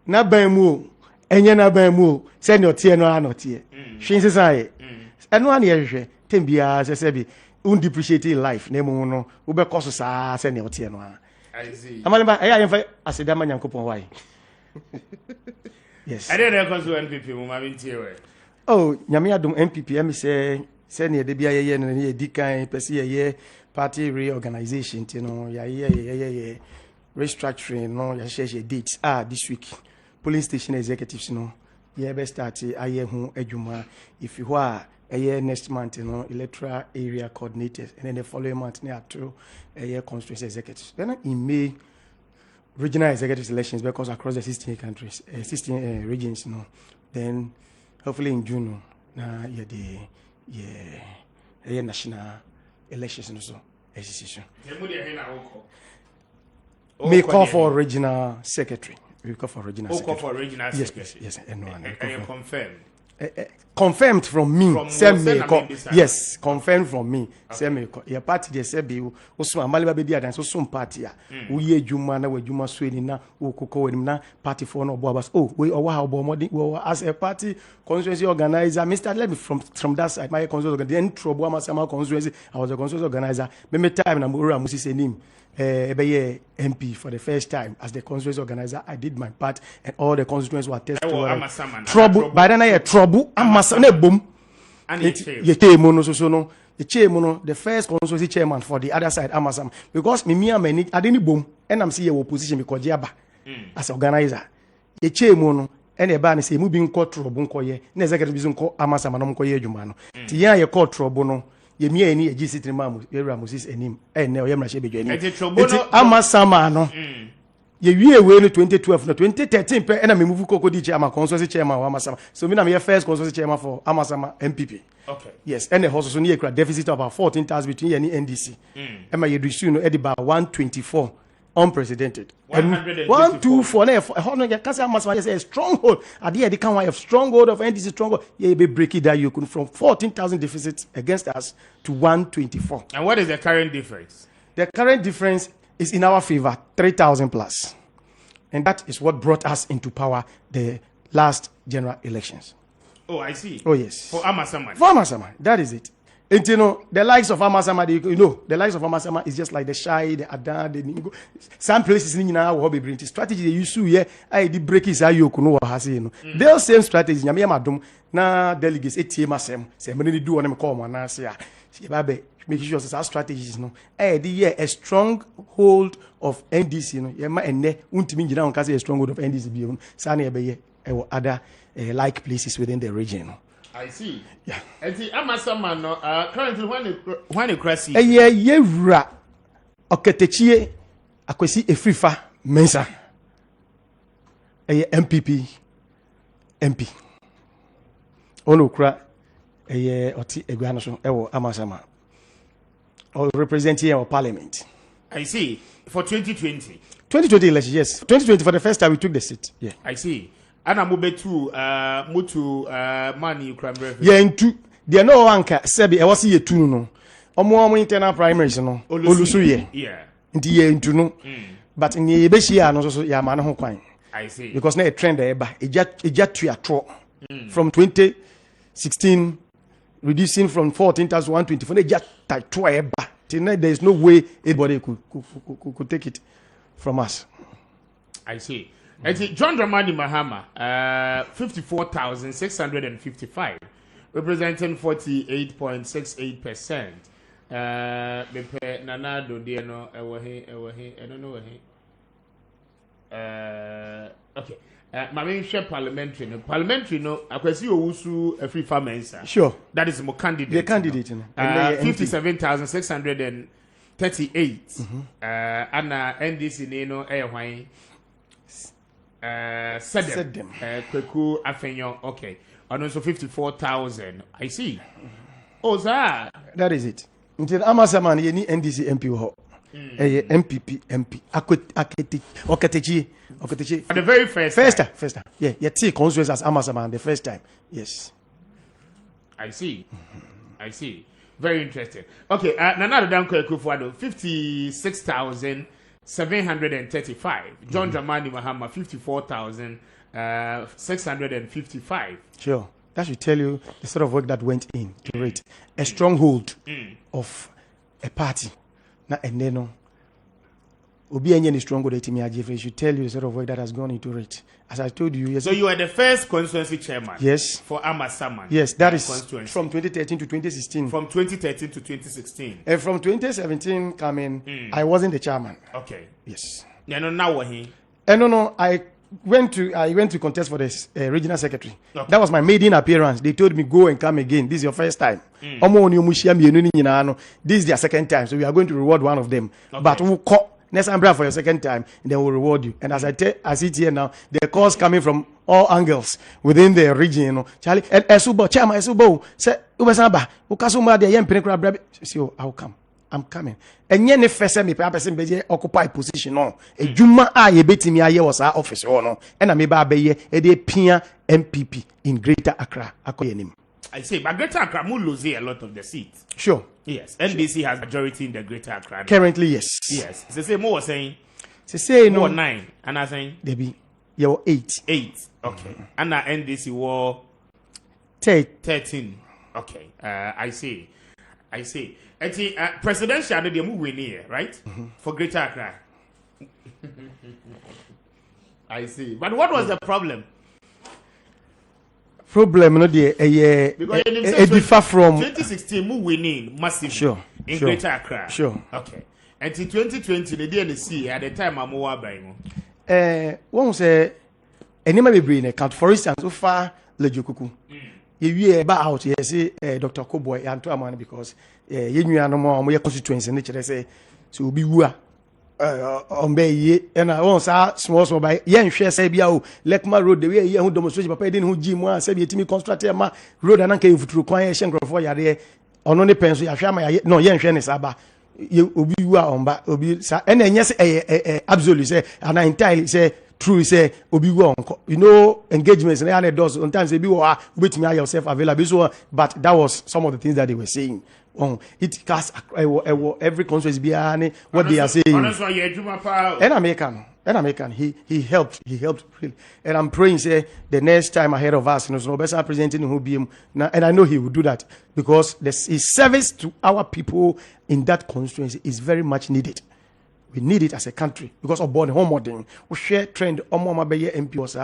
na ban mu enye na ban mu say no tie no anotie. Hwin sesai. Eno an ye hwehwe tembia say bi undepreciating life na mu no wo be koso saa say no tie no a. I see. Amaleba eya yemfa aseda ma Nyankopon why. Yes. I don't know NPP mu ma bin tie we. Oh, nyame adom NPP am say ne de bia ye no ye dikan pese ye party reorganization, you know, restructuring, no, share dates. This week, polling station executives, you know, best start who ejuma. If you are next month, you know, electoral area coordinators, and then the following month, there are two constituency executives. Then in May, regional executive elections because across the 16 countries, 16 regions, you know. Then hopefully in June, national elections and so decision. May call for regional secretary. We call for regional secretary. For regional secretary. Yes, and you confirmed. Confirmed from me. Yes, confirmed from me. Same your party they say be also amaliba be dia dan so some party a wo ye adwuma na wo adwuma so ni na wo kokko wani na party for no boabas. Oh, we owa how bomodi we as a party constituency organizer. Mr. Let me from that side my constituency organizer. Then trouble am constituency. I was a constituency organizer. Me time na Mura Musisi nim MP for the first time as the constituency organizer. I did my part and all the constituents were tested. Trouble by then I trouble amasa na boom. And it mono so no the chairman, the first constituency chairman for the other side, Amasama, because me and many, I didn't boom, and I'm seeing your opposition because Jaba as organizer. The chairman, and a ban say, moving court trouble, Bunkoye, Nezaka call Amasama, no Koye Jumano. Tia, your court trouble, ye me any a GC Mamu, Ramusis and him, and now Yamra Shebi. Amasama, no. Ye year way no 2012 no 2013 pe na me move koko di chairman constituency chairman wa Amasama. So me na me first constituency chairman for Amasama MPP. Okay. Yes, and the house so near deficit of about 14,000 between any NDC. And my reduce no at about 124 unprecedented. 124 na hono ya kasa Amasama is a stronghold. Ade they can have stronghold of NDC stronghold. Ye be break it down you could from 14,000 deficit against us to 124. And what is the current difference? The current difference is in our favor, 3,000 plus. And that is what brought us into power the last general elections. Oh, I see. Oh, yes. For Amasama. For Amasama. That is it. And you know, the likes of Amasama, the likes of Amasama is just like the Shai, the Adan, the Ningo. Some places in our hobby bring strategy they use to, yeah, I did break his eye, those same strategies, Yamiamadum, na delegates, ATM, say, many do on them call one, I say, making sure our strategies no a strong hold of NDC no ye ma enne untimi ngina on ka say a strong hold of NDC bi on sane be other like places within the region no. I see. Yeah. And the Amasama no currently when you cross ye wura oketechie akwesi efrifa mensa MPP MP ono kura oti eguano so Amasama or representing our parliament. I see. For 2020. 2020 election, yes. 2020 for the first time we took the seat. Yeah. I see. And I'm mutu money you can refer. Yeah, into there no anka sebi e was ye two no. Omo internal primaries no. Olusu ye. Yeah. Into ye into no. But in ye be shia no so ya man ho kwan. I see. Because na a trend e ba eja to atro from 2016 reducing from 14,000 to 124. They just there is no way anybody could take it from us. I see. John Dramani Mahama, 54,655, representing 48.68%. Nanado Diano, I don't know. Okay. My share parliamentary. Parliamentary, no, I can see you a free farmer. Sure. That is my candidate. The candidate, you know. 57,638. And NDC, said them. Kweku Afenyo, okay. And also 54,000. I see. Oh, sir. That is it. Until Amasaman, you need NDC MP. MPP MP Oketechi for the very first time. Yeah, you see constituency as Amasaman the first time. Yes. I see. I see. Very interesting. Okay, Nanado Danko Ekufuado 56,735. John Dramani Mahama 54,655. Sure. That should tell you the sort of work that went into it. A stronghold of a party. Na eneno obi enye ni strong with me ajefe should tell you the sort of work that has gone into it. As I told you, yes. So you are the first constituency chairman. Yes. For Amasaman. Yes, that is from 2013 to 2016. From 2013 to 2016. And from 2017 coming, I wasn't the chairman. Okay. Yes. Yeah, no, now what he? No, I went to contest for the regional secretary. Okay. That was my maiden appearance. They told me go and come again. This is your first time. This is their second time, so we are going to reward one of them. Okay. But we'll call next umbrella for your second time, and then we'll reward you. And as I sit here now, the calls coming from all angles within the region. Charlie, Chairman Esubo, say, I'll come. I'm coming. And yen first me person be occupy position no. E juma a ye betimi aye was our office no. And I may be ye e dey pia MPP in Greater Accra akoyenim. I say, but Greater Accra will lose a lot of the seats. Sure. Yes. NDC has majority in the Greater Accra. Currently, yes. Yes. They say more was saying. They say no 9 and I saying they be your 8. 8. Okay. And now NDC war 13. Okay. I see. And the presidential they move in here, right? For Greater Accra. I see. But what was the problem? problem no dey a differ from 2016 mu winning massive sure in Greater Accra. Sure. Okay. Until 2020 the DNC at the time I'm over by one say anima be brain account for instance so far lejokuku ye ba out ye say Dr. Koboy anto amane because ye nua no mo ye constituency ne kire say so obi wu a on be ye na won sa small by ye nhwe say bia o Lekma road the way ye hu demonstration papa dey hu gi mu a say be timi construct ma road na kan futuro kwan ye hyenkrofo yare ono ne penso ya hwe ama ya no ye nhwe ne saba ye obi wu a on ba obi sa na enye say absolutely say and entirely say true say obi wu onko you know engagements na ya does sometimes e bi wo a obetimi yourself available so but that was some of the things that they were saying. It cast every constituency behind what they are saying. And American, he helped really. And I'm praying say the next time ahead of us, you know, so best presenting who be him, and I know he will do that because his service to our people in that constituency is very much needed. We need it as a country because of born home modeling. We share trend. Omo be MP was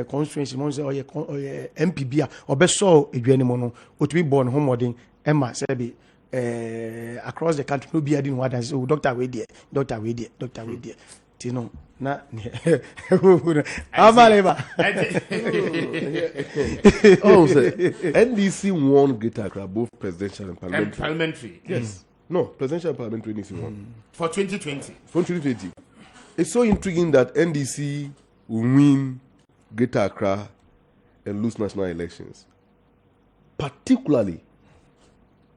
constituency. Mo say MP bia obeso eduane mo no. O to be born home modeling. Emma say be across the country no be adin what and say doctor we there. You know na amaleba. Oh say NDC won Greater Accra both presidential and parliamentary. Yes. No, presidential and parliamentary NDC won. For 2020. For 2020. It's so intriguing that NDC will win Greater Accra and lose national elections. Particularly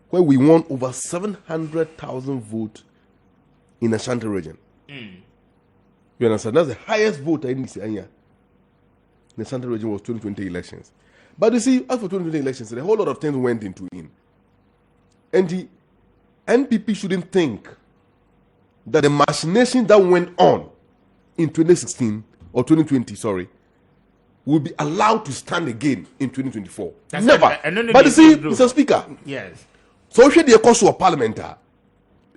where we won over 700,000 votes in the Ashanti region. You understand? That's the highest vote in NDC. The Ashanti region was 2020 elections. But you see, as for 2020 elections, a whole lot of things went into it. And the NPP shouldn't think that the machination that went on in 2016 or 2020, will be allowed to stand again in 2024. Never. But you see, Mr. Speaker, yes. So if you course of parliament,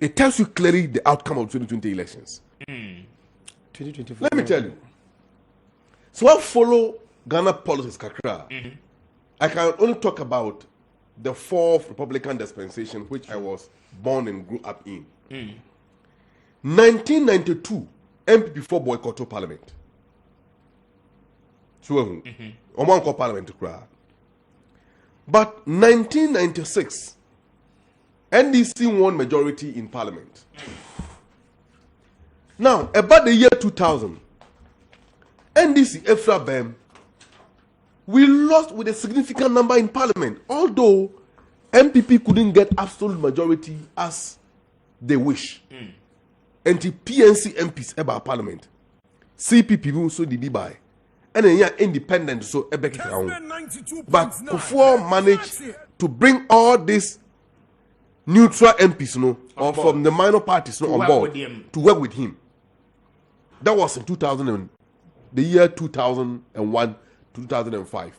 it tells you clearly the outcome of 2020 elections. 2024. Let me tell you. So I follow Ghana politics, Kakra. I can only talk about the fourth Republican dispensation, which I was born and grew up in. 1992, MPP4 boycotted parliament. So, parliament. But 1996, NDC won majority in parliament. Now, about the year 2000, NDC, Efra Bem, we lost with a significant number in parliament, although MPP couldn't get absolute majority as they wish. And the PNC MPs about parliament, CP people so did buy, and then yeah, independent so Ebek but Kufuor managed to bring all these neutral MPs, or from the minor parties, on board to work with him. That was in 2000, the year 2001, 2005.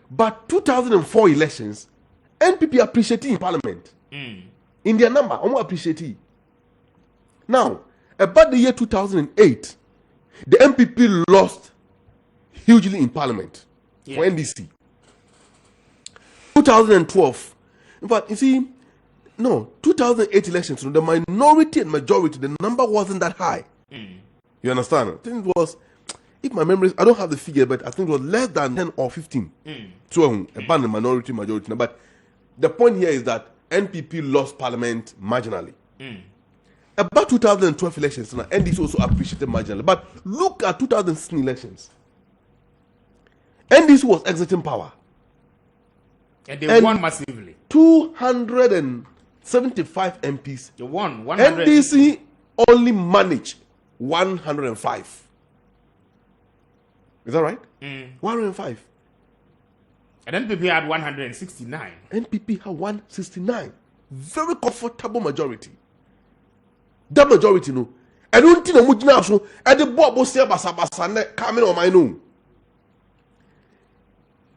But 2004 elections, NPP appreciated in parliament. In their number, almost appreciated. Now, about the year 2008, the MPP lost hugely in parliament for NDC. 2012, in fact, you see, 2008 elections, the minority and majority, the number wasn't that high. You understand? I think it was, if my memory, I don't have the figure, but I think it was less than 10 or 15. So, about the minority, majority. But the point here is that NPP lost parliament marginally. About 2012 elections, NDC also appreciated marginally. But look at 2016 elections. NDC was exiting power. And they won massively. 275 MPs. They won. NDC only managed 105. Is that right? 105. And NPP had 169. NPP had 169. Very comfortable majority. That majority, I don't think I'm now so. And the board was coming on my own.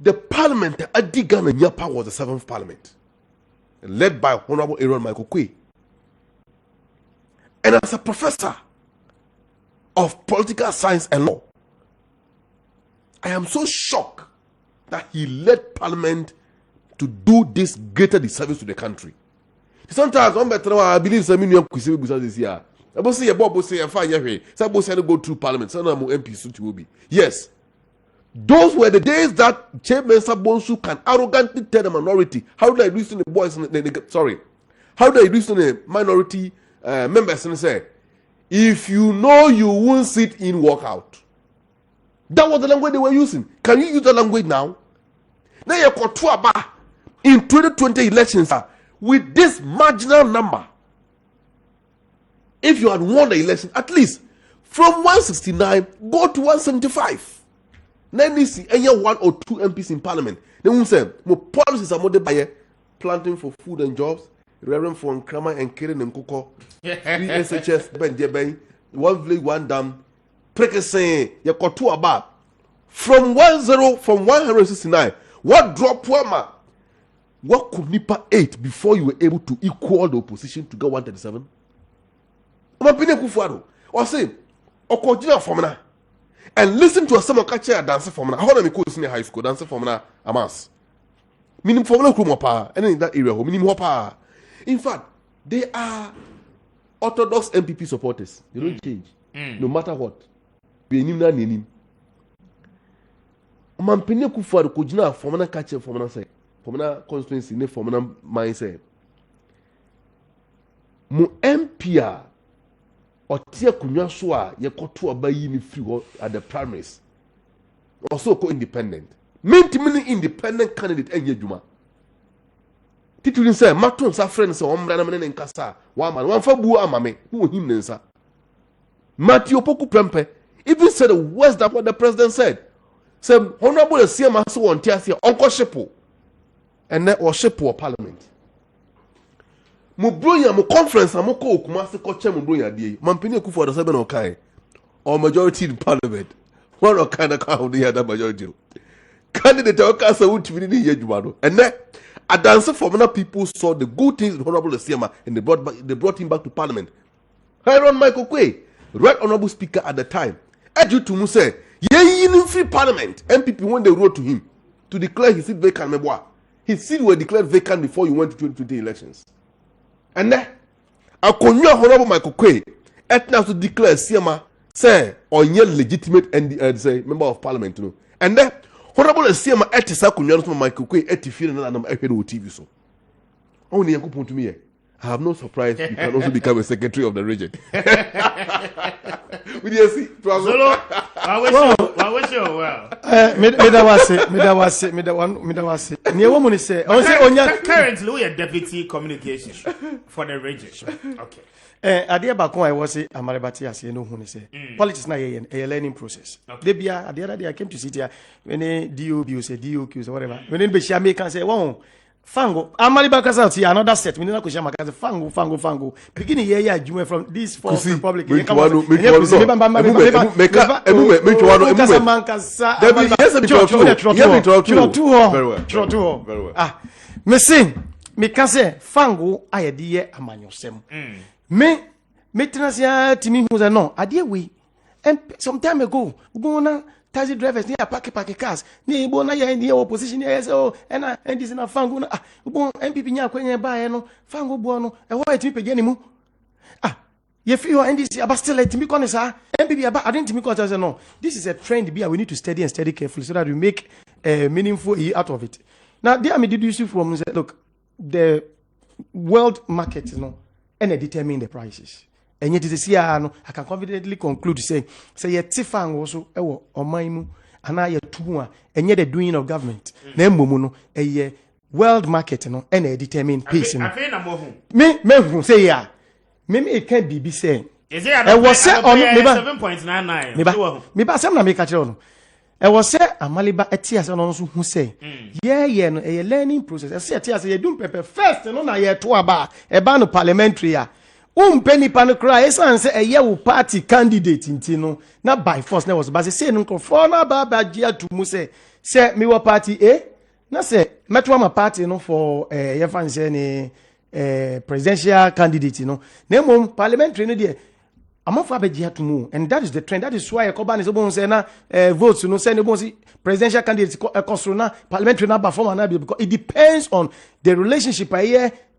The parliament at the Ghana Nyapa was the 7th parliament, led by Honorable Aaron Michael Kwe. And as a professor of political science and law, I am so shocked that he led Parliament to do this greater disservice to the country. Sometimes one better I believe some million Kwame this year. I must say a Bob say a fine way. Some boys go through Parliament. Some more MPs to be. Yes. Those were the days that Chairman Sabonsu can arrogantly tell the minority how do I listen to the boys how do I listen to the minority members and say, if you know you won't sit in, walk out. That was the language they were using. Can you use the language now? Now you got to about in 2020 elections with this marginal number. If you had won the election, at least from 169 go to 175. Then you see any 1 or 2 MPs in Parliament. They won't say more policies are more by planting for food and jobs, reverend for Nkrama and Keren and Koko, 3 SHS, Ben Jeben, 1 village, 1 dam. Saying you got to about from 169. What drop Wama? What could Nipa 8 before you were able to equal the opposition to go 137? My opinion Kufado or say Okojina formula and listen to a summer catcher dancer formula. How do I go senior high school dancer formula amas? Minimum formula Kumapa and in that area, minimum hopa. In fact, they are orthodox MPP supporters. They don't change. No matter what. We need na name. Mampene Kufado Kojina formula catcher formula say. Formula constituency ne formula mindset. Mu MPR Otia Kunyaswa, ye kotu abayi ni free at the primaries. Also co-independent. Many independent candidate enye juma. Titulin say, Maton sa friend say, Ombrana mene nkasa, waman, wamfabu amame, who him nensa. Matthew Poku Prempe, even said the worst than what the president said. Said, Honorable CMA so on Tiasia, Uncle Shepo, and that was Shepo Parliament. Mubronya mu conference amoko Kumasi koche mubronya die mampini kufu ada sebe no kai or majority in Parliament one of kind of count the other majority candidate okasa utimi ni yedwuma no and then a dancer for many people saw the good things in Honorable Siama and they brought him back to Parliament. Hiron Michael Kwe, right honorable speaker at the time, urged to say ye in free Parliament MPP when they wrote to him to declare his seat vacant meboa his seat were declared vacant before you went to 2020 elections. And then, a Honorable Michael Kwe, etna to declare Siama, say, or ye legitimate and say, member of Parliament. You know. And then, Honorable Siama etisa Kunyan Michael Kwe etifil and I'm TV so. Only a coupon to me. I have no surprise. You can also become a secretary of the region. Will you see? Solo, I wish you well. Currently, we are deputy communications for the region. Okay. Adia Bakon, I was a Amarabati as you know who say. Politics na a learning process. Debia, at the other day I came to sit here when a DOB say DOQs or whatever. When in Bishame can say, "Wow, Fango, Amalibaka out here, another set. We need to Kushama can say Fango. Beginning here, you from this fourth republic. Me can say Fango, I dear Amanyosem. Me tenasia Timmy who's a no, I dear we. And some time ago, Bona taxi drivers near pack cars, near Bona near opposition, yes, oh, and this in a Fango, Bon, MPP Nyaquan by no, Fango Buono, and why to be beginning. If you are in this about still let me con sir, MPP about I didn't because no. This is a trend we need to study and study carefully so that we make meaningful out of it. Now, there I deduce from look, the world market, and they determine the prices. And yet, this year, I can confidently conclude to say Tifang also, or Maimu, and I two, and yet the doing of government. Nemuno, a world market, and they determine pace. Me, say, yeah, maybe it can't be saying. Is it? I was set on 7.99. Maybe some make a I was said, Amaliba Etias and also who say, a learning process. I said, Tias, you do paper first, and on a year to a ban of parliamentary. Penny Panacry, and say a year party candidate in Tino, not by force, never was, but I say, Uncle Fona Baba Gia to Muse, say, me wa party, Na say, Metwama party, for a presidential candidate, Name parliamentary, among Fabeji to move, and that is the trend. That is why Koban is about saying votes, send presidential candidates, parliamentary number form, because it depends on the relationship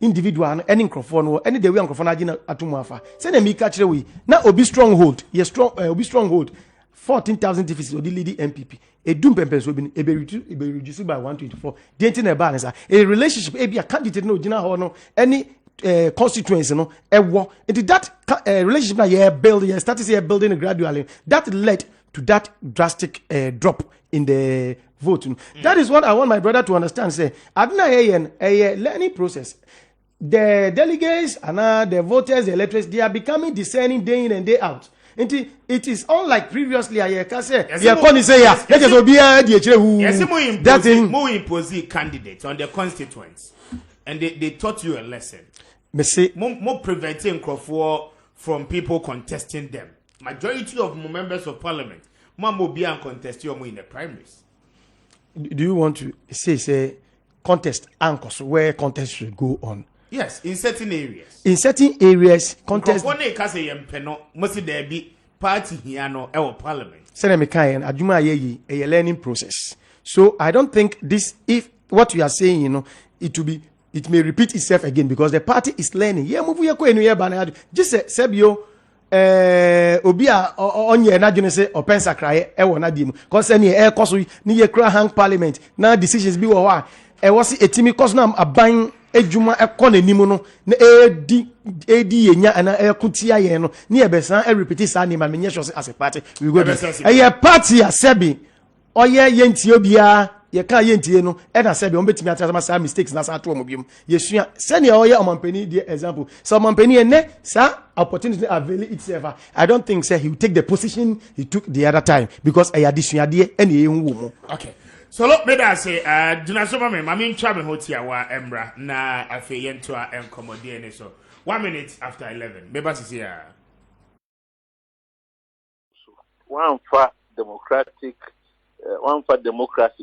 individual and any microphone any the way microphone agina atumafa. Send a me catch we now obi stronghold, yes strong obi stronghold. 14,000 deficit or the leading MPP. A doom pempens will be reduced by 124. The internet balance a relationship, a candidate no general no any constituency no a war. Into that relationship now you build, you started here building gradually. That led to that drastic drop in the vote. That is what I want my brother to understand. Say, Adna a learning process. The delegates and the voters, the electors, they are becoming discerning day in and day out. It is unlike previously. I can say, more impose candidates on their constituents, and they taught you a lesson. More preventing from people contesting them. Majority of members of parliament, will be contest you in the primaries. Do you want to say contest anchors where contest should go on? Yes, in certain areas. In certain areas, contest. Must there be party here no our parliament. Senator Adjuma a learning process. So I don't think this. If what you are saying, it may repeat itself again because the party is learning. Yeah, move your coin here, banana. Just say Sebio. Obia onye na dwene se opensa krae e wona dim cause any e koso ni ye kra hang parliament na decisions bi wo ha e wo se etimi cause na aban ejuma ekọ na nimu no na edi yenya ana ekutia ye no ni e besan e repeat sa ni ma menye sure as a party we go be e party asebi oye yentie obia ye ka yentie no e na sebi on betimi atama sa mistakes na sa to mo biom yesua se ne oye omampani the example so omampani ene sa opportunity avail itself. I don't think say he will take the position he took the other time because I addition ade ene ye nwu mo. Okay. So look, me that say, Dunasoma me, mami travel hotia wa embra na afe yento a enkomodi ene so 1 minute after 11. Beba sisi ya. One for democracy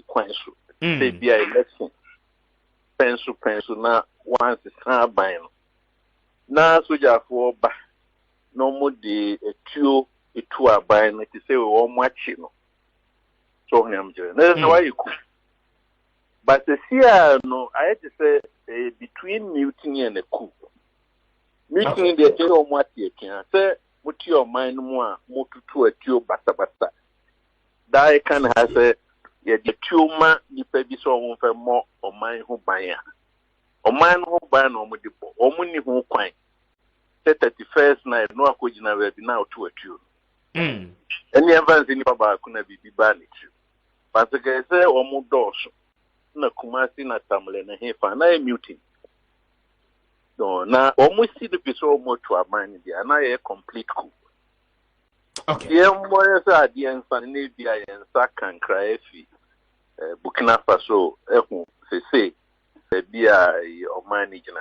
kwansu. Say be election. Pensu na once is ban. Na soja for ba no mo de etuo aban na ti say we wo mwachi no. So that's why you could. But the here no, I had to say between mutiny and a coup. Mutiny the tell what you can say what your mind more to a tube basta. That can have a the tumor you pay so for more or mine who buy or mine who buy no mudipo or money who quine. Set 31st night no akojina will be now to a tube. Any advance in Baba could be banned. But the guy say almost doors. Na kumasi na tamale na hefa na muting. No, na almost see the piece almost to a man there. Na a complete coup. Okay. Yeah, more as the answer Navia and Sakan Kraefi, Burkina Faso, say, be or managing.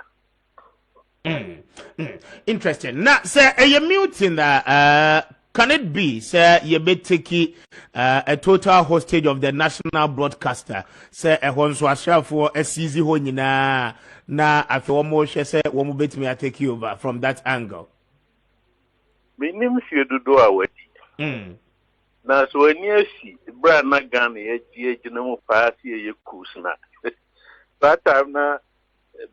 Interesting. Now, sir, are you muting that? Can it be, sir, you be taking a total hostage of the national broadcaster? Sir, a Honswasha for a CZ Honina. Na, after one more, say, one more bit me, I take you over from that angle. My name is Yodo Awadi. Now, so when you see Brand Nagani, a general party, you kusna. That time now,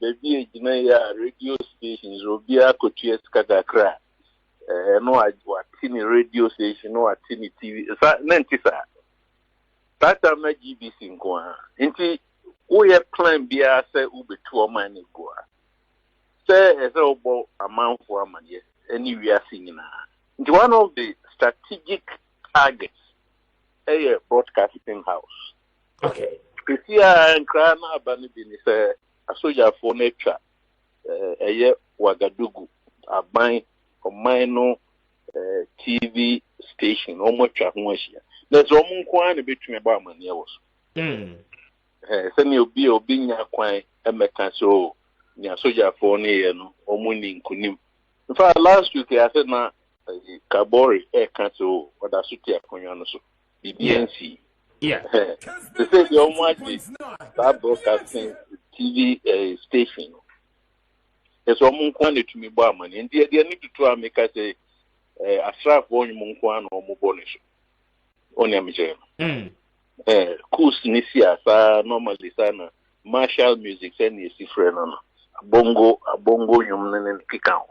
baby, radio stations will be a coaches Katakra. No, I was in a radio station, no, I was TV. That time, my GBC in Goa. Inti, we have climbed Bia, say, Ube 2 money Goa. Say, as about amount for money, and we are singing. One of the strategic targets, a broadcasting house. Okay. Krisia and Krana Abanibin is a soldier for nature, a Wagadugu, a mine. Minor TV station, almost Chahmosia. There's almost quite a bit about money. Send you be obeying your quite a mechaso near soldier for near no, or morning kunim. In fact, last week I said, na Kabori air cancel or the Sutia Conyanoso, BBNC. Yeah. They say the almighty that broadcasting TV station. There's one quantity to me bar money, and they need to try and make us asrafo onyum nko an omo bonish oni amije course ni siasa normally sana martial music say ni si frɛ no abongo nyum ne kika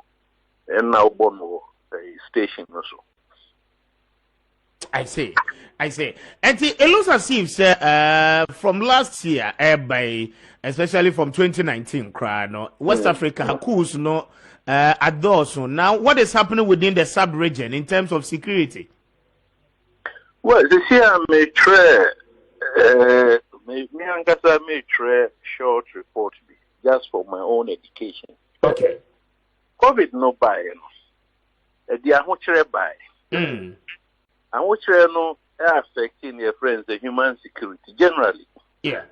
na obono station no so. I say. And it looks as if from last year, especially from 2019, West Africa, coups no at those. Now, what is happening within the sub-region in terms of security? Well, this year I may try, may try short report just for my own education. Okay. COVID no buy, the ahochere buy. And which no affecting your friends, the human security generally. Yeah.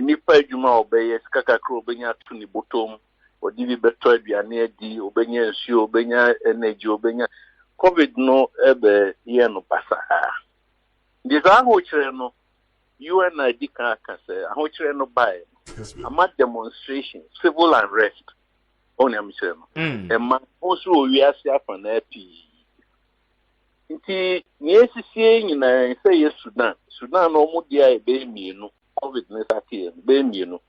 Nipa juma obey skakakro obenya tuni bottom or divi beto aduane adi obenya nsuo obenya energy obenya COVID no ebe ye no pasa. This ahochere no UNID kan say ahochere no buy. Ama demonstration civil unrest on amise no. E ma osu owiase afa na api. Nti nyesisie nyina say Sudan no mu dia ebe mienu COVID-19 ebe mienu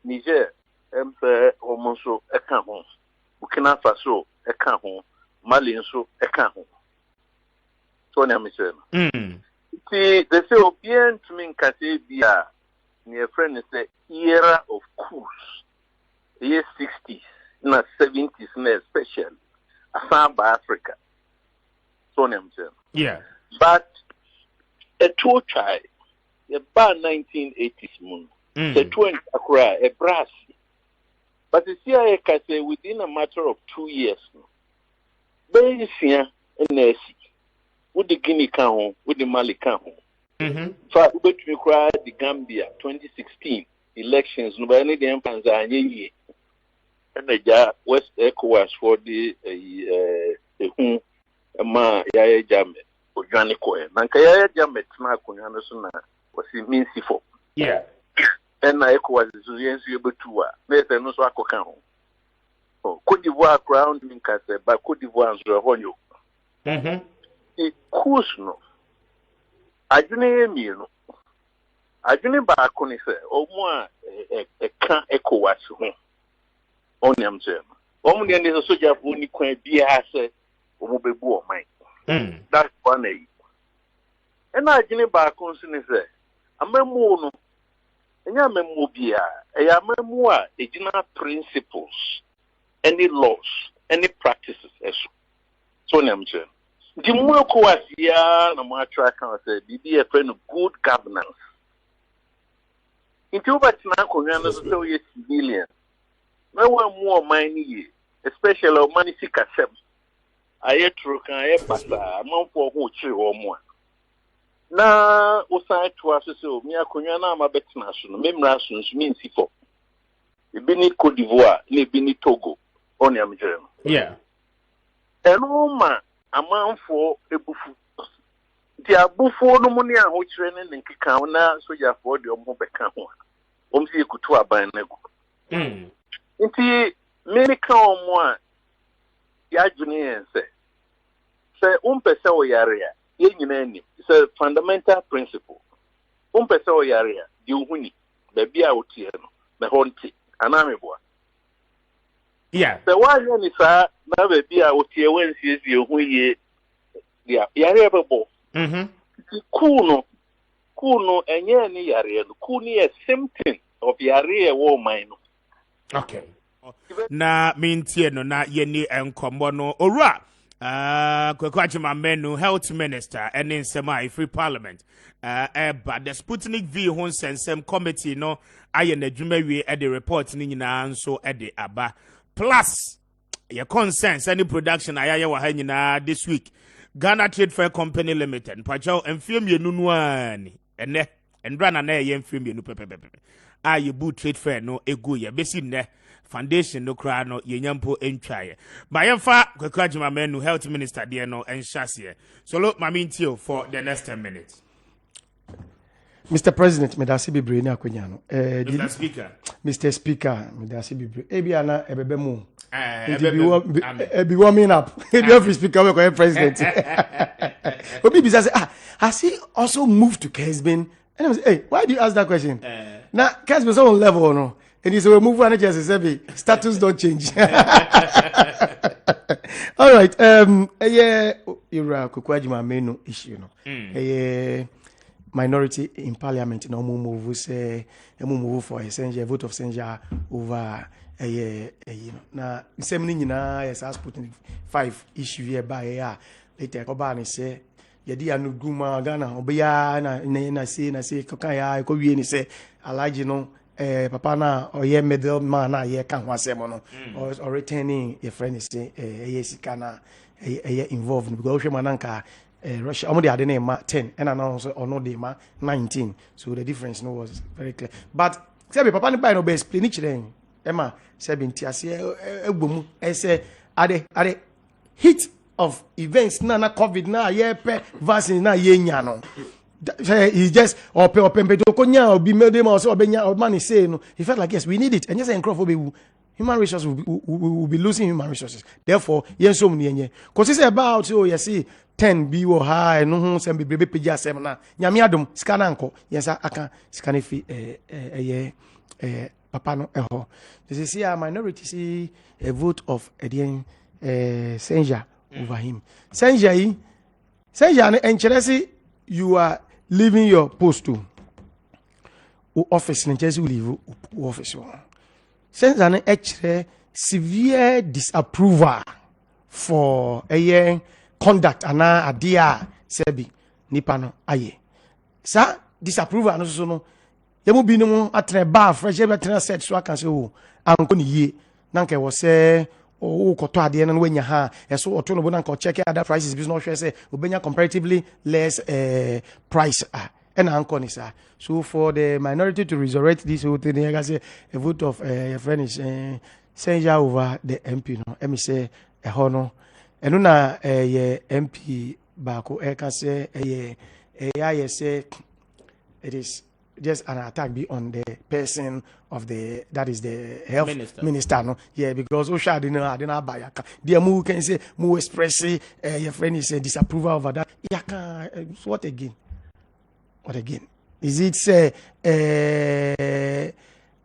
Niger empe omonso eka ho Burkina Faso eka ho Mali nso eka ho so na mise no nti they say obien to me nkase bia near friend say era of coups year 60s na 70s na especially asamba Africa. Yeah. But a two child, about 1980s moon, the 20 Accra, a brass. But the CIA can say within a matter of 2 years, Bayesian and Nessie, with the Guinea Count, with the Mali Count. For we cry the Gambia 2016 elections, nobody the Tanzania and the West ECOWAS for the ma ya jame odwane koe nanka ya jame tena akonya no so na wasi minsi fo yeah na ekwa zuyensu yebetu a na ese no so akoka ho Cote d'Ivoire ground min ka se ba Cote d'Ivoire nso honyo e course no adwene emi no adwene ba akoni se omo a ka ECOWAS ho onyam se omo de ne so jafo ni kwan bia se omobebu mine. That's one way. And I didn't back on say, a memo no, and ya memo bia, a memoir, a general principles, any laws, any practices, as so I'm saying. The more coasia, no more track, I said, be a friend of good governance. Into but now, Congress, so yes, civilian. No one more money, especially of money sick accept. Aye true kan aye pasa amanfo ho chiri ho mo na usan to aso mi akonwa na ma betena so no memra so nso mi nsifo ebi ni Cote d'Ivoire na ebi ni Togo oni amjere no yeah eno ma amanfo ebufu ti abufu no mu ni aho chire ne nkeka na soja fo de omo beka ho omsi ekutu aban na gu nti me ka omo a ya junior say umpese o yarea ye nyina ni it's a fundamental principle umpese o yarea di uhuni be bia otie no me honti anameboa yeah the one ni sa na be bia otie wensiesi ohuye dia yarea bebo kuno enye ni yarea no kuni a symptom of yarea wo man no okay na mintie no na yeni enkombo no owura kwakwachi menu health minister and in semi free parliament but the Sputnik V hon sensem committee no aye na dwumawie e the report ni nyina nso e de aba plus your concerns any production ayaye wa ha nyina this week Ghana Trade Fair Company Limited pacho emfiem yenu no ani ene endra na na ye emfiem yenu pepepepe aye bu trade fair no ego ye besi ne foundation no kra no yenyampo entwaye ba yemfa kwakwaji menu health minister de no enhyase so lo mami ntio for the next 10 minutes. Mr. President, medasi bibre ni akonya no Mr. Speaker, medasi bibre ebia na ebebe mu be warming up. The office speaker will call president. But people say, has he also moved to Kessben? And I say, hey, why do you ask that question? Now, Kessben is on level or no? And he said, we move on just status don't change. All right. Yeah, you're Kukwajima main issue, no. Minority in parliament, no move say, move for a vote of censure over now, same yes, I was putting 5 issue here by later. Kobani say, Yadi anu guma Ghana, Obeya na say, Kokaya, Kobi say, Alaji no, Papa na or ye middle man na ye can one semono or returning your friend is yes, kana involved because Mananka. Russia, only had the name 10 and announced or no day 19. So the difference was very clear. But say Papa ni buy no be explain each then. Emma said boom say at the heat of events na COVID na ye pe vaccine na ye nya no. He just open to konya or be made them also obenya or man is saying no. He felt like yes we need it and just encourage human resources will be losing human resources. Therefore, yen so many yenye. Cause it's about you see 10 be wo high no hu sem be pija sem na. Nyame adom sika na nko. Yes aka sika ne fi papa no eho. This is a minority see a vote of censure over him. Censure ne encheresi you are leaving your post to office encheresi leave office. Since an actually severe disapproval for a conduct and idea sebi nipano aye. Sa disapproval no so no. Yemu bi no atre bar fresh be atre set so aka say o anko ni ye nanka wo say o koto ade no wanya ha eso oto no bo nanka check other prices business hwe say obenya comparatively less price and anko ni sa. So for the minority to resurrect this whole thing, I can say a vote of a friend is censure over the MP. No, let me say a honor. And now a MP bako I can say I say it is just an attack be on the person of the that is the health minister. No, yeah, because Osha didn't buy. The mu can say mu express your friend is disapproval over that. Yeah, what again? What again? Is it say I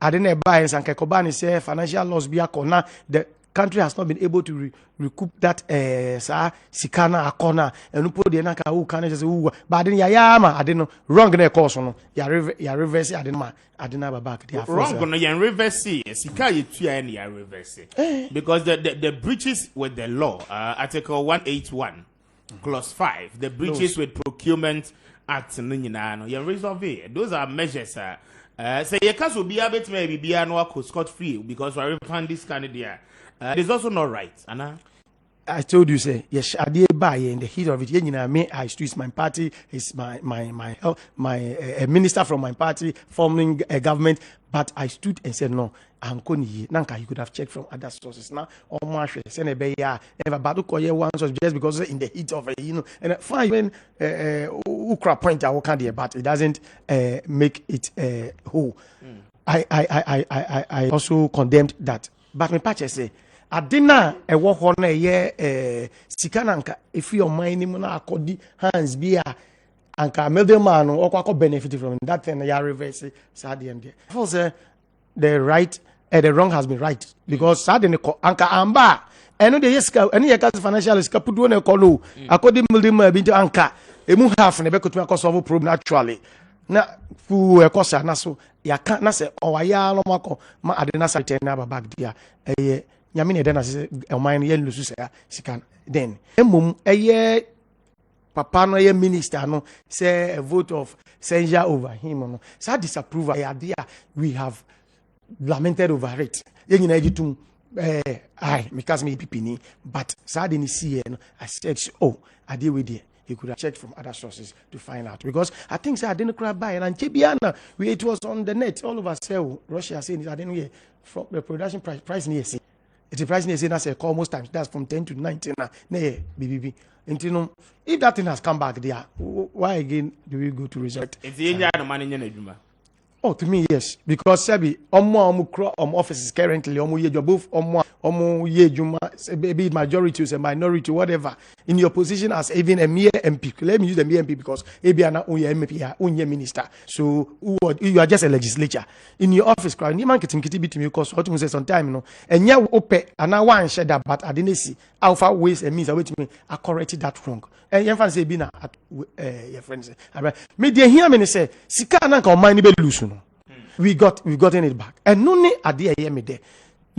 didn't buy and Kobani say financial loss be a corner. The country has not been able to recoup that sikana akona and put the naka who can just but then yama I didn't wrong in a course no ya reverse I didn't back wrong no ya reverse sika you and ya reverse because the breaches with the law article 181 clause 5 the breaches with procurement act no nyina no you resolve it. Those are measures say you can't be able to maybe be no scot free because we refund this kind of there it is also not right Anna. I told you say yes I did buy in the heat of it nyina me I stood my party is my minister from my party forming a government but I stood and said no Ankoni nanka you could have checked from other sources now or marsh send a bay ever badu koye one source just because in the heat of and fine when ukra point I can there but it doesn't make it whole. I also condemned that but my patch say adina e wo ho na ye sikananka if your mind mu na akodi hands bia anka middleman okwa benefit from that thing ya reverse sad end there. The right the wrong has been right because suddenly anka amba eno de yeska eno ye case financial iska pudu na call according middleman bi anka emu half na be kotuma cause solve problem actually na fu e kosa na so ya kan na se owaya no mako ma ade na site na baba dia nyame ne de na se oman ye lusu se sikan then emum papa no ye minister no say a vote of censure over him no so disapproval idea we have lamented over it yen na editum because me pipini but sadly ni see no I said oh I deal with it. You could have checked from other sources to find out because I think I didn't cry by and Chebiana it was on the net all over sell Russia saying I didn't hear from the production price near see it's a price near say that's almost times that's from 10 to 19 now BBB and you know if that thing has come back there why again do we go to result it's the money in Oh, to me, yes. Because Sebi, offices currently, both ye juma, be it majority or minority, whatever. In your position as even a mere MP, let me use the mere MP because Ebiana unye minister. So you are just a legislature. In your office, crowd, you man getting kitty bit me because what you say sometime, and ya ope and I want share that, but I didn't see alpha ways and means I wait me. I corrected that wrong. And your friends say bina at your friends. Me dear hear me say, Sika na mind be loose. We gotten it back. And no ne ade ye me there.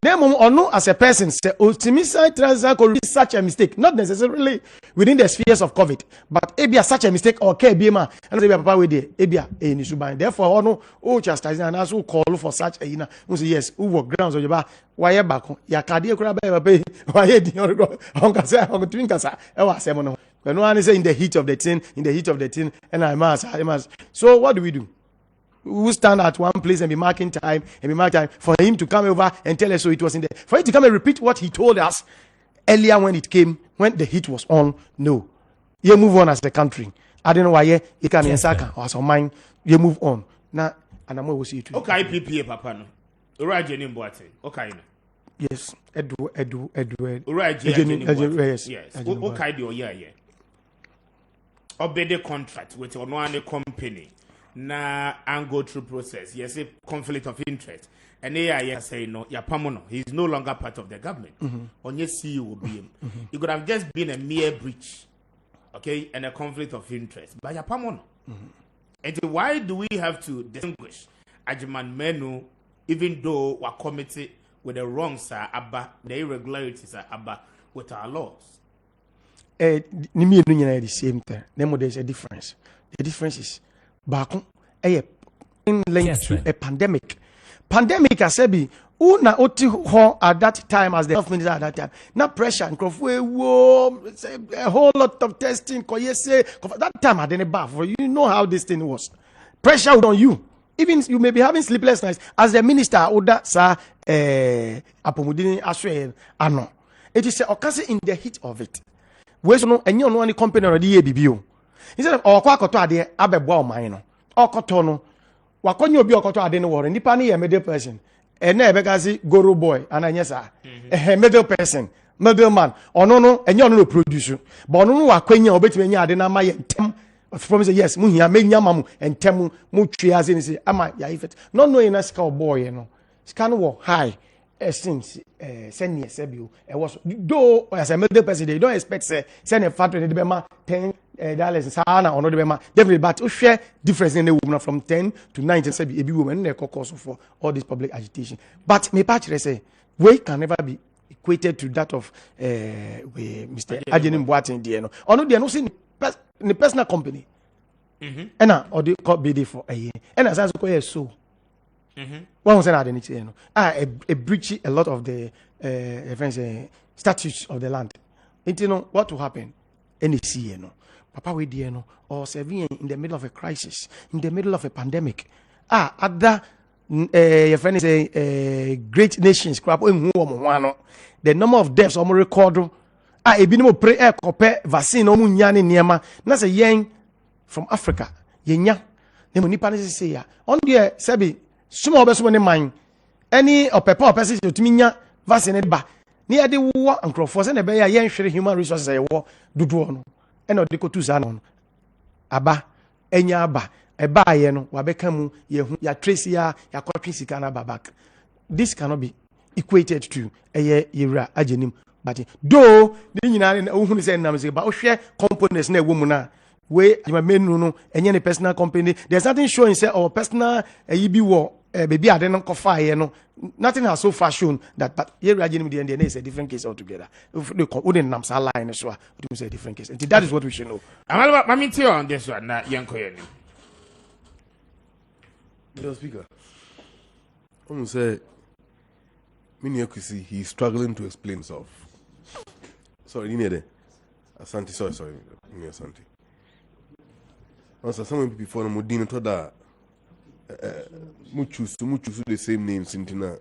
Nemo ono as a person say optimistic transaction is such a mistake, not necessarily within the spheres of COVID, but ebia such a mistake or KBMA and say papa we there ebia ni suban. Therefore ono chastising and also call for such a say yes, who work grounds or ba why back ya kade kura ba pay why di on ka say on twin kasa e wa say mo no. When one say in the heat of the thing and I must. So what do we do? We will stand at one place and be marking time for him to come over and tell us so it was in there. For him to come and repeat what he told us earlier when the heat was on. No. You move on as a country. I don't know why you can answer or some mind. You move on. Now, and I'm going to see it. Okay, PPA, Papa. No. Uraje ni mbwate. Okay. Yes. Edu. Uraje. Yes. Okay, do yeah. Obey the contract with one company. Na and go through process. Yes, a conflict of interest. And they say no, Yapamono, he's no longer part of the government. On your CEO will be him. It could have just been a mere breach, okay, and a conflict of interest. But Yapamono. And why do we have to distinguish Ajiman Menu, even though we're committed with the wrongs about the irregularities about with our laws? The same thing. There's a difference. The difference is back linked to a pandemic. Pandemic, I said, una oti ho at that time as the health minister at that time. Not pressure and a whole lot of testing. That time I didn't bath. You know how this thing was. Pressure on you. Even you may be having sleepless nights as the minister. Oda sa apomudini aswe ano. It is occurring in the heat of it. Where's no any on one company or the ABBO. Instead of Okwakoto ade abebo man Okoto no wakonyo obi okoto ade no wore nipa ne middle person na ebekasi goro boy ananyesa middle person middle man ono no enye no produce but ono no wakwanya obetime nya ade na ma ye ntem from say yes mu hia menya mamu ntem mu twia se ni say ama ya effect no knowing na sika boy no sika no wo high since senior sebio was though as a middle person they don't expect say senior factory de be ma $10 sana or not definitely, but we share difference in the woman from 10 to 19 say a woman in cause for all this public agitation. But me patch say we can never be equated to that of Mr. Ajenim Boateng there no. Or no they no see the personal company. And or they call BD for a year. And as I so. One was said anything no. A breach a lot of the statutes of the land. You know what will happen? Any see no. Papa we dear no or serving in the middle of a crisis, in the middle of a pandemic. Other your friend is great nations crap the number of deaths almost record. Ebinimo pray air copy vaccine omunyane niema. Na say yen from Africa. Yenya. Nemo nipa ne say ya. On there sebi small beso ne man. Any or pepper person to minya vaccine ba. Ni ade wo ankrofo se na be ya yen hwere human resources e wo dodo no. And the Kotuza non Aba Enya Aba Eba Yeno Wabekamu ya Tracy ya Kwatri Sikana Babak. This cannot be equated to a year ajenim. But though the United say Namse, but share components ne woman way you may no any personal company. There's nothing showing say or personal EB war baby I don't fire no. Nothing has so far shown that, but here the is a different case altogether. If they wouldn't namsa line as well, it was a different case. And that is what we should know. I'm about my tell on this one, not young Koyani. Mr. Speaker, I want to say, Minyakusi, he's struggling to explain himself. Sorry, you need it. Asante, sorry, Asante. Also, someone before the Modino told that. Much the same names in Tina.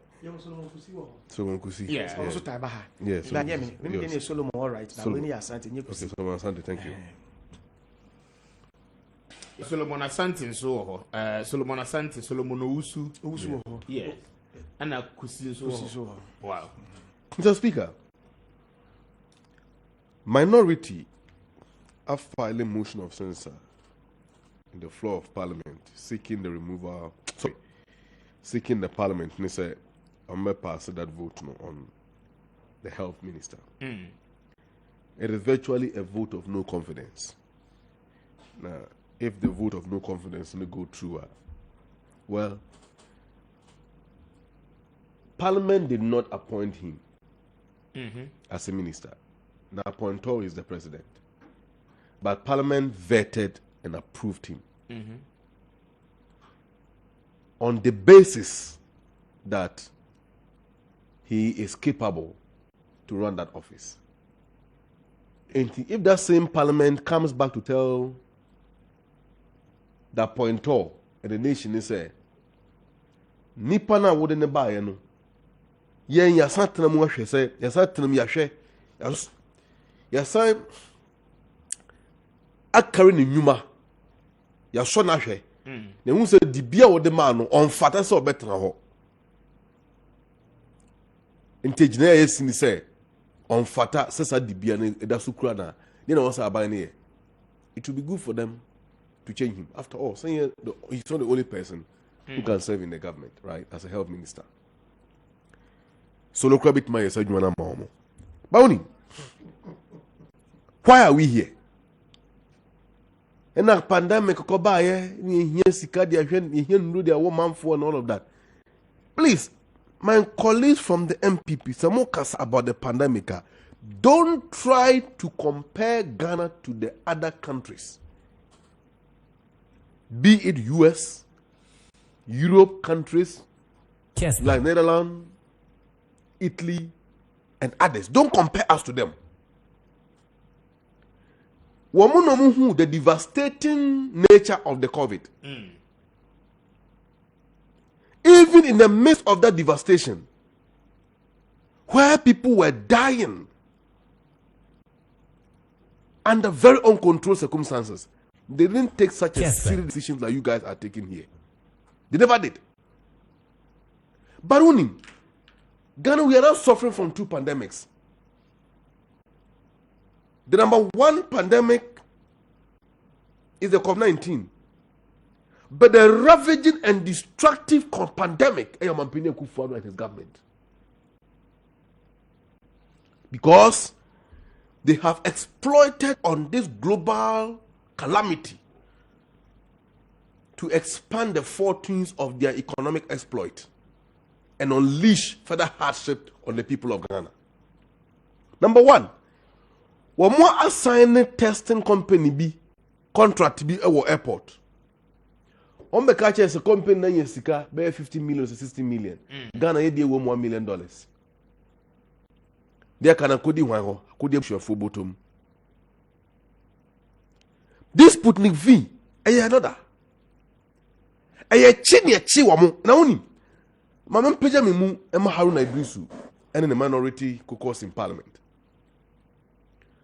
So one could see. Yeah. Also Tabaha. Yes. Yes. Solomon, all right. Now, when you are Asante, okay, so Asante, thank you. Solomon Asante so Solomon Asante Solomon Owusu yeah and Kusi so wow. Mr. Speaker, minority are filing motion of censure in the floor of Parliament, seeking the Parliament. And they say, I'm going to pass that vote on the health minister. It is virtually a vote of no confidence. Now, if the vote of no confidence may go through, well, Parliament did not appoint him as a minister. The appointor is the president. But Parliament vetted and approved him on the basis that he is capable to run that office. And if that same Parliament comes back to tell the appointor and the nation is say, nipa na wode ne ba ye no yen yasatena mu ahwe say yasatena mu yahwe yasan akare ne nyuma yaso na hwe na hu say dibia wode ma no onfata say obetena ho intejina yesini say onfata sesa dibia ne edasukura na ne na wasa aban ne it will be good for them to change him. After all, saying he's not the only person who can serve in the government, right, as a health minister. So look a bit my Sajwana Mamo. Bounty, why are we here? And a pandemic, here, Sikadia, here, Rudia, woman for and all of that. Please, my colleagues from the MPP, some about the pandemic, don't try to compare Ghana to the other countries. Be it US, Europe countries, like Netherlands, Italy, and others. Don't compare us to them. The devastating nature of the COVID. Even in the midst of that devastation, where people were dying under very uncontrolled circumstances, they didn't take such a serious decisions that you guys are taking here. They never did. But Ghana, we are now suffering from two pandemics. The number one pandemic is the COVID-19. But the ravaging and destructive pandemic is Mampini Kufuor and his government. Because they have exploited on this global calamity to expand the fortunes of their economic exploit and unleash further hardship on the people of Ghana. Number one, one more assigned testing company be contract be our airport. On the catch as a company na yesika be 50 million to 60 million. Ghana ye dey $1 million. There can akodi hwan ho, akodi sure for bottom. This Sputnik V, another. Chi wamo. Na uni. Mama mpeja mimu ema Haruna Idrisu and the minority caucus in parliament.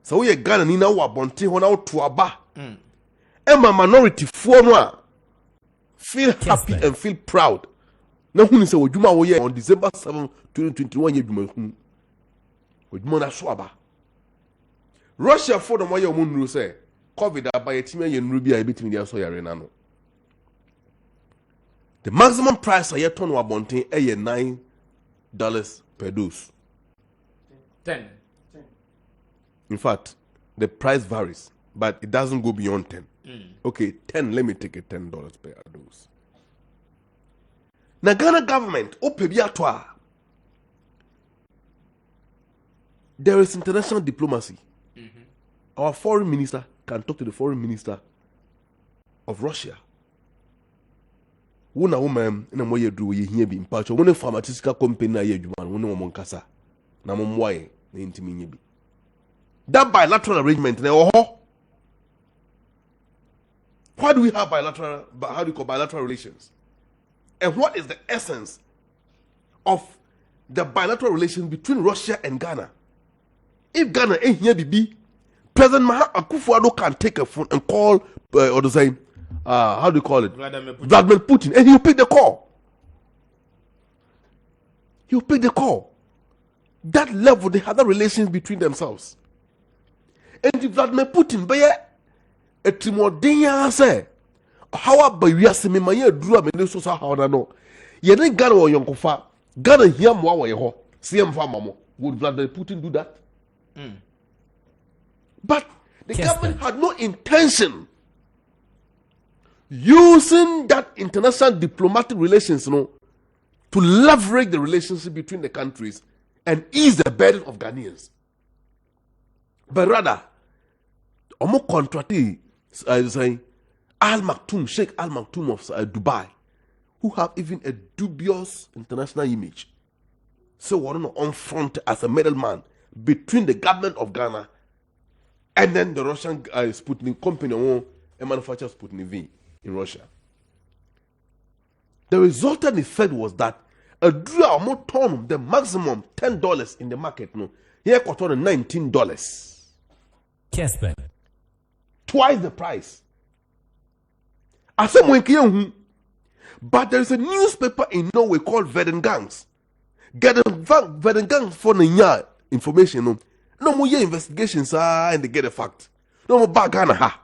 So we Ghana ni na wa bonte ho na to aba. Ema minority fuonwa feel happy and feel proud. Na huni se wodwuma wo ye on December 7, 2021 ye dwuma hu. Wodwuma na so aba. Russia for the moye omunru say COVID by a team and Ruby I between the Soya no. The maximum price a year ton wa bonte $9 per dose. 10. In fact, the price varies, but it doesn't go beyond 10. Okay, 10, let me take it $10 per dose. Na Ghana government, there is international diplomacy. Our foreign minister can talk to the foreign minister of Russia. Wona woman na moye dru ye hia bi mpacho wona pharmaceutical company na ye adwuma wona mo nkasa na mo mwaye na intimi nya bi. That bilateral arrangement na ho. Why do we have bilateral, how do you call bilateral relations? And what is the essence of the bilateral relations between Russia and Ghana? If Ghana ain't here, President Akufo-Addo can take a phone and call how do you call it? Vladimir Putin, and he'll pick the call. He'll pick the call. That level, they had the relations between themselves. And the Vladimir Putin, be a Timordina say, how about you ask me, my drew up in so how I know. You didn't Ghana or Yonkofa, Ghana here, more, see him for Mamo. Would Vladimir Putin do that? But the government had no intention using that international diplomatic relations, to leverage the relationship between the countries and ease the burden of Ghanaians. But rather, Omo contractee, saying Al Maktoum, Sheikh Al Maktoum of Dubai, who have even a dubious international image, so we're on front as a middleman between the government of Ghana and then the Russian Sputnik company who manufactures Sputnik V in Russia. The resultant effect was that a ton, the maximum $10 in the market, here got on $19. Kessben. Twice the price. But there is a newspaper in Norway called Verdengangs. Verdengangs for the information. No more investigations and they get a fact. No more back on ha.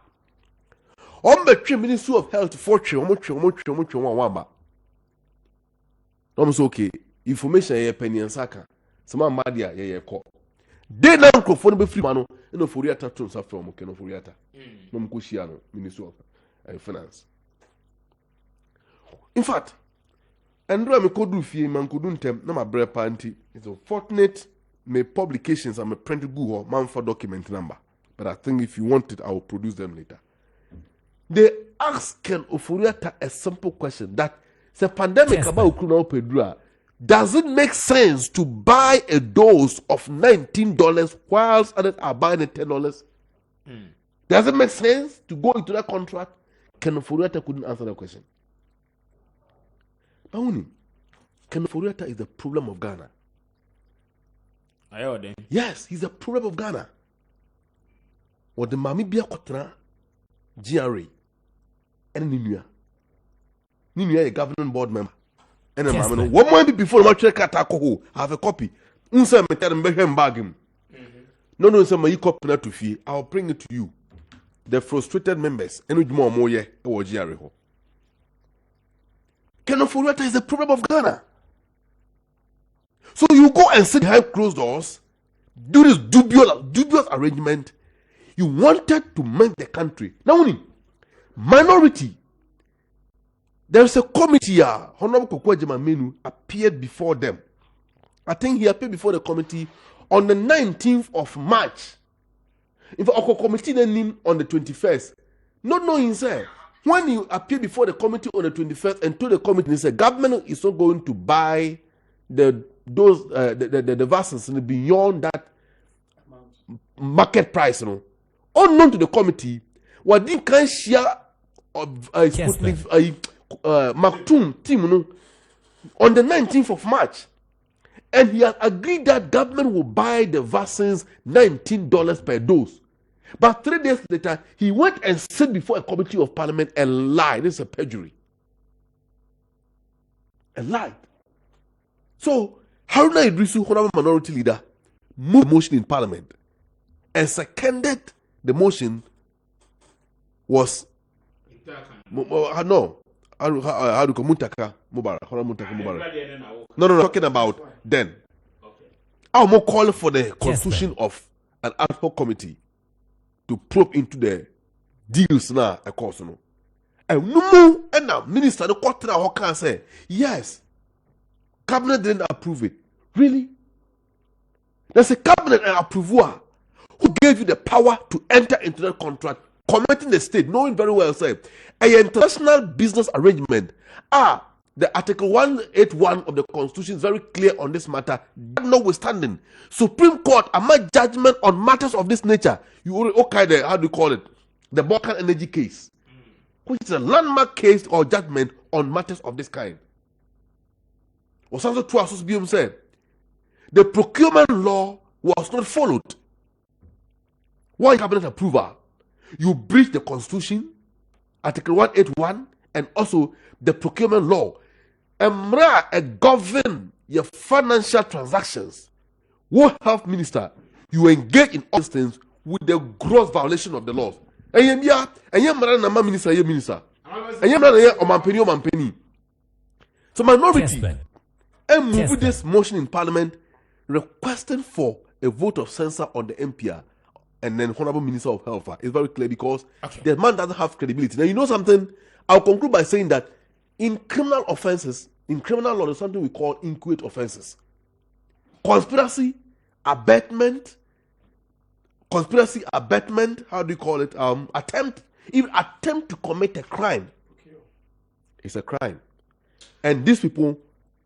On the Ministry of Health fortune, almost okay. Information a penny and saka. Some madia ye call. They now microphone be free mano. No Furiata to suffer from no Furiata. No Mkushiano, Ministry of Finance. In fact, Andrew me could do fee man could do them no my bread panty. It's unfortunate my publications and my printed Google man for document number. But I think if you want it, I will produce them later. They ask Ken Ofuriata a simple question that the pandemic about Ukuna Pedra. Does it make sense to buy a dose of $19 whilst others are buying it $10? Does it make sense to go into that contract? Ken Ofuriata couldn't answer that question. Ken Ofuriata is the problem of Ghana. Yes, he's the problem of Ghana. What the Mamibia Kotra, GRA, and Ninuya, a government board member. And a man, one month before my check at alcohol, have a copy. Unsa metan behem bagim. No, some my copy not to fee. I'll bring it to you. The frustrated members, and with more ye, or GRA. Ken Ofuriata is the problem of Ghana. So you go and sit behind closed doors, do this dubious arrangement. You wanted to make the country. Now, minority. There's a committee here. Honorable Kwame Menu appeared before them. I think he appeared before the committee on the 19th of March. In fact, our committee named on the 21st. Not knowing, sir, when you appear before the committee on the 21st and told the committee, they said, government is not going to buy the vaccines beyond that market price. Unknown to the committee, what did can share of Maktoum team on the 19th of March, and he has agreed that government will buy the vaccines $19 per dose. But 3 days later, he went and sat before a committee of parliament and lied. This is a perjury. And lied. So, Haruna Idrisu, honorable minority leader, moved a motion in parliament and seconded the motion was no. How do Muntaka Mubarak? No, talking about then. I'll more call for the constitution of an ad hoc committee to probe into the deals now, of course. And no, and now Minister the quarter can say yes. Cabinet didn't approve it. Really? There's a cabinet approver who gave you the power to enter into that contract, committing the state, knowing very well, say, an international business arrangement. The Article 181 of the Constitution is very clear on this matter. Notwithstanding, Supreme Court among judgment on matters of this nature. You okay? How do you call it? The Balkan Energy case, which is a landmark case or judgment on matters of this kind. Osanso Tuasus Bium said, the procurement law was not followed. One cabinet approval, you breach the constitution, Article 181, and also the procurement law. A govern your financial transactions. What health minister you engage in all these things with the gross violation of the laws. And you minister, and you so minority and move this motion in parliament requesting for a vote of censure on the MPR and then Honorable Minister of Health. It's very clear because the man doesn't have credibility. Now, you know something? I'll conclude by saying that in criminal offenses, in criminal law, there's something we call inchoate offenses. Conspiracy, abetment, how do you call it? Attempt to commit a crime. It's a crime. And these people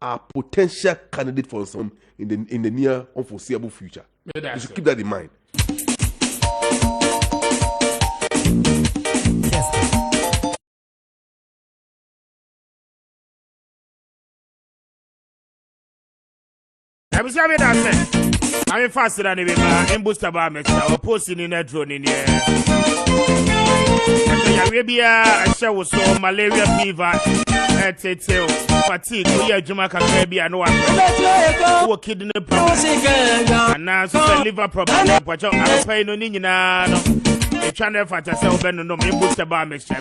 are potential candidates for some in the near unforeseeable future. You should keep that in mind. I'm faster than I'm booster by or posting in a drone in here. Arabia, I shall so malaria fever, fatigue, Jamaica, Caribbean, no one who kidney problem, and now liver problem, but I'm paying no Nina. A channel for yourself, and no booster by mixture.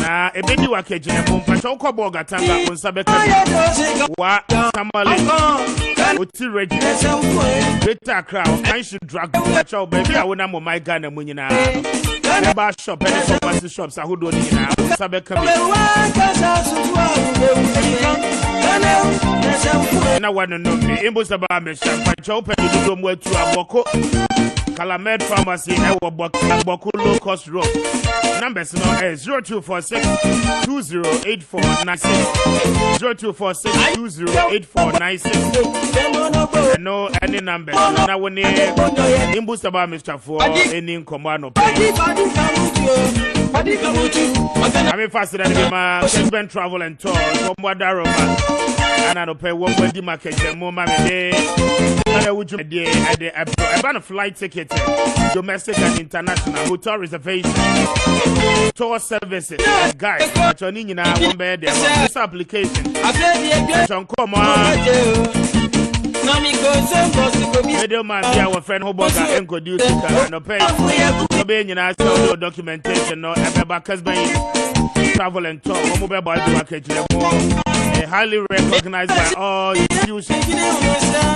Na ebedi wa kejine mo mpacho kobo gatanga on sabeka wa tamale oti register beta crowd kan should drag mpacho baby a wona mo my Ghana mu nyina na ba shop any pharmacy shops ahodo ni nyina sabeka bi na wana no me imbo saba me mpacho pe do mo atu aboko Calamed Pharmacy, Boku Low Cost Road. Numbers now is 0246 208496. 0246 208496. No any number. Now when you boost about Mr. For any command. I'm faster than my Kessben travel and tour from Wadaroma. And I don't pay one way the market, the moment day. And I would do a flight ticket, domestic and international, hotel reservation, tour services, guys, turning in our one bed, this application. John, come on. Video man, our friend Hoboga and producer and pay. Obeying our documentation, no, about Kessben travel and tour, mobile body package, highly recognized by all institutions.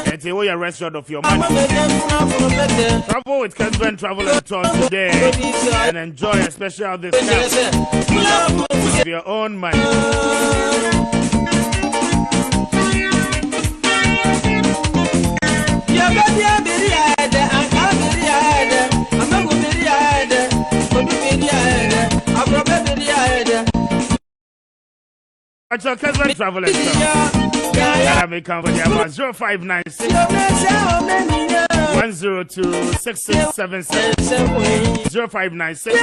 It's a way a restaurant of your money. Travel with Kessben Travel and Tour today and enjoy a special discount with your own money. Kessben Travel and Tour. I may come for the 0596 102 6677 0596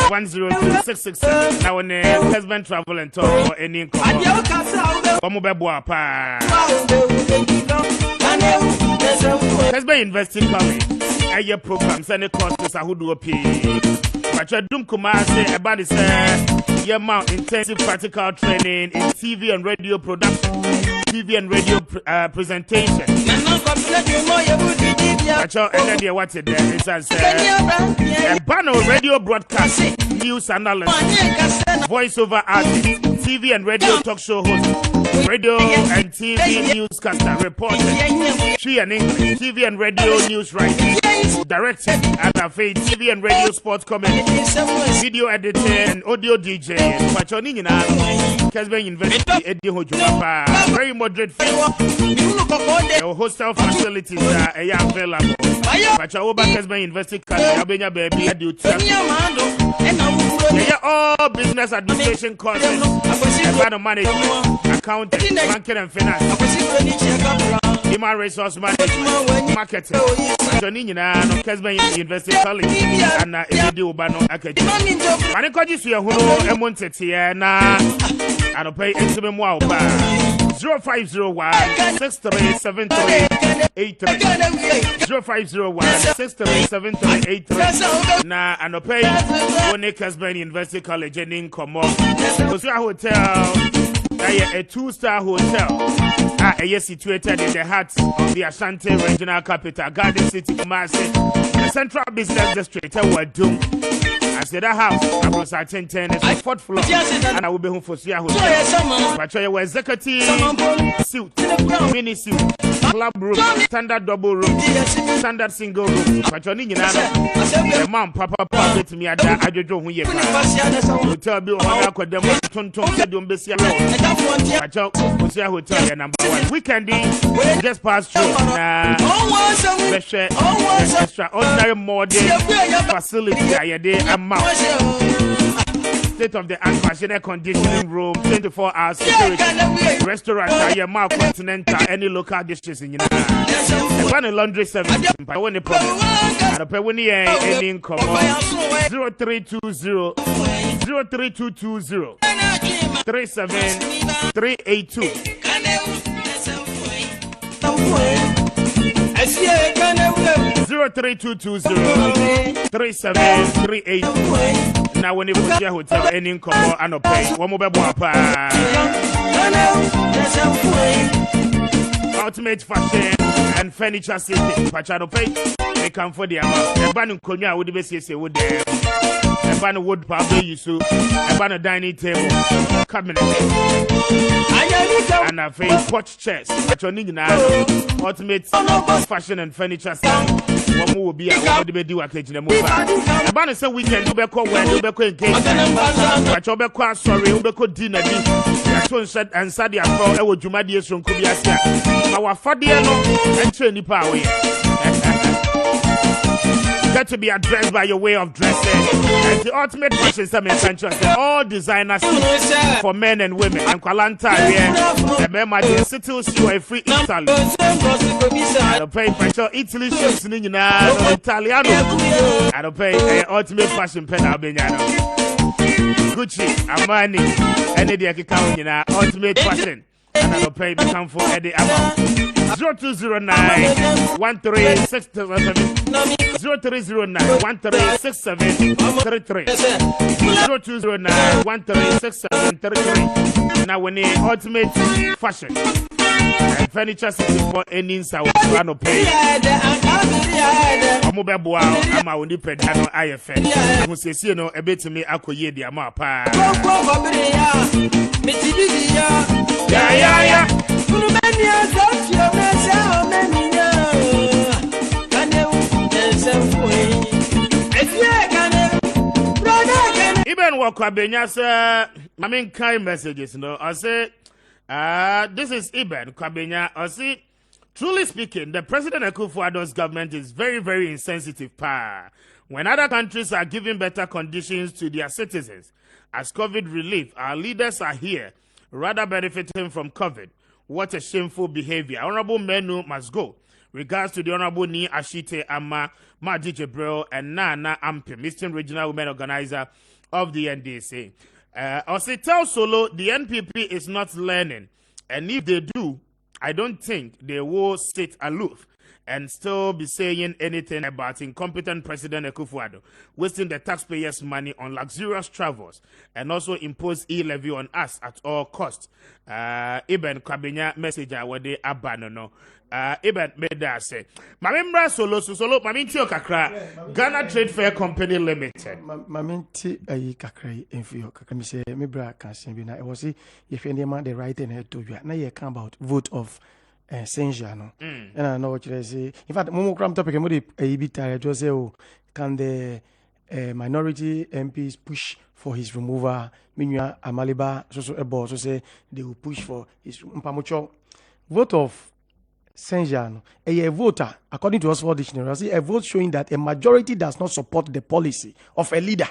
102 667. Now, when Kessben Travel and Tour or any income, Kessben investing coming. Your programs and the costs are who do a pay. But your doom Kumasi about this your mount intensive practical training in TV and radio production, TV and radio presentation. But your energy what's it there? It's as a banner radio broadcast, news analyst, voiceover artist, TV and radio talk show host, radio and TV newscaster, reporter, she and English, TV and radio news writer, director, and a TV and radio sports comedy, video editor and audio DJ. But your name Kessben University, Eddie Hojumapa, very moderate fee. Your hostel facilities are available. But your Kessben University, Abenya baby, all business administration courses, about management, accounting, banking and finance, human resource management, marketing. Kessben University College and Eddie Ubano Academy. And it could you who know Monte Tiana and pay into me 0501 6373 0501-637383. Na anopay one Kessben University College in Komo. Osua Hotel. A 2-star hotel. Is situated in the heart of the Ashanti Regional Capital, Garden City, Kumasi, the Central Business District. Doom. I said that house, I was at 1010, it's the 4th floor, and I will be home for Sia Hotel. But you were executive suit, mini suit, club room, standard double room, standard single room. But you need the mom, papa, with me at that. I don't know who you are. Hotel bill, I could them Tonton said, don't be Sia. But you Sia Hotel, number 1. Weekend, just past through. Extraordinary modern facility. State of the art machine conditioning room, 24 hours security, restaurant, continental, any local districts in the one laundry service. But when the problem, and pay when any income 0320 37382. 03220-3738. Now when you put your hotel any income and pay one more ultimate fashion and furniture system. Pachado pay they come for the amount. The ban konya would be say wood there. A ban wood probably you so a ban a dining table cabinet and a face porch chairs. Ultimate fashion and furniture system. One more will be a one to be do a cage in the move. A ban is a weekend to be called when you be called game. But you be quite sorry, you be called dinner. And Sadia for our Jumadias from Kubiasia. Our Fadiano and Trini Power. Got to be addressed by your way of dressing. And the ultimate fashion central, all designers for men and women. And Kalanta here, the member the cities you are free Italy. I don't pay for Italy ships in Italiano. I don't pay ultimate fashion pen Albaniano. Gucci, Armani, any day I can count in ultimate fashion. And I don't pay become for any amount. 0209 1367 0309 136733 0209 136733. Now we need ultimate fashion and furniture system for any inside I no pay. I'm mobile boy. I'm a independent IFN. Who says you know a bit to me akoye di ama pa. Yeah. Even what Kwabenya say, I mean kind messages, no. I say, this is Iben Kwabenya. I say, truly speaking, the President Akufo-Addo's government is very, very insensitive. When other countries are giving better conditions to their citizens as COVID relief, our leaders are here, rather benefiting from COVID. What a shameful behavior. Honorable Menu must go. Regards to the Honorable Ni Ashite Amma, Maji Jebril, and Nana Ampim, Eastern Regional Women Organizer of the NDC. Also tell Solo the NPP is not learning, and if they do, I don't think they will sit aloof and still be saying anything about incompetent President Akufo-Addo wasting the taxpayers' money on luxurious travels and also impose e-levy on us at all costs. Iben Kwabenya message awade abanono. Iben meda say, Mamembra solo maminti kakra Ghana Trade Fair Company Limited. Maminti ayi kakra enfio kakra mi say me bra kan sin bi na e was if any man the right and to you na ye kan about vote of Senja no. And I know what you say. In fact, Momo Cram topic mo dey bit tired just say oh can the minority MPs push for his removal? Minua Amaliba so a boss so say they will push for his mpamocho vote of Senja no. A voter according to Oxford Dictionary, I see a vote showing that a majority does not support the policy of a leader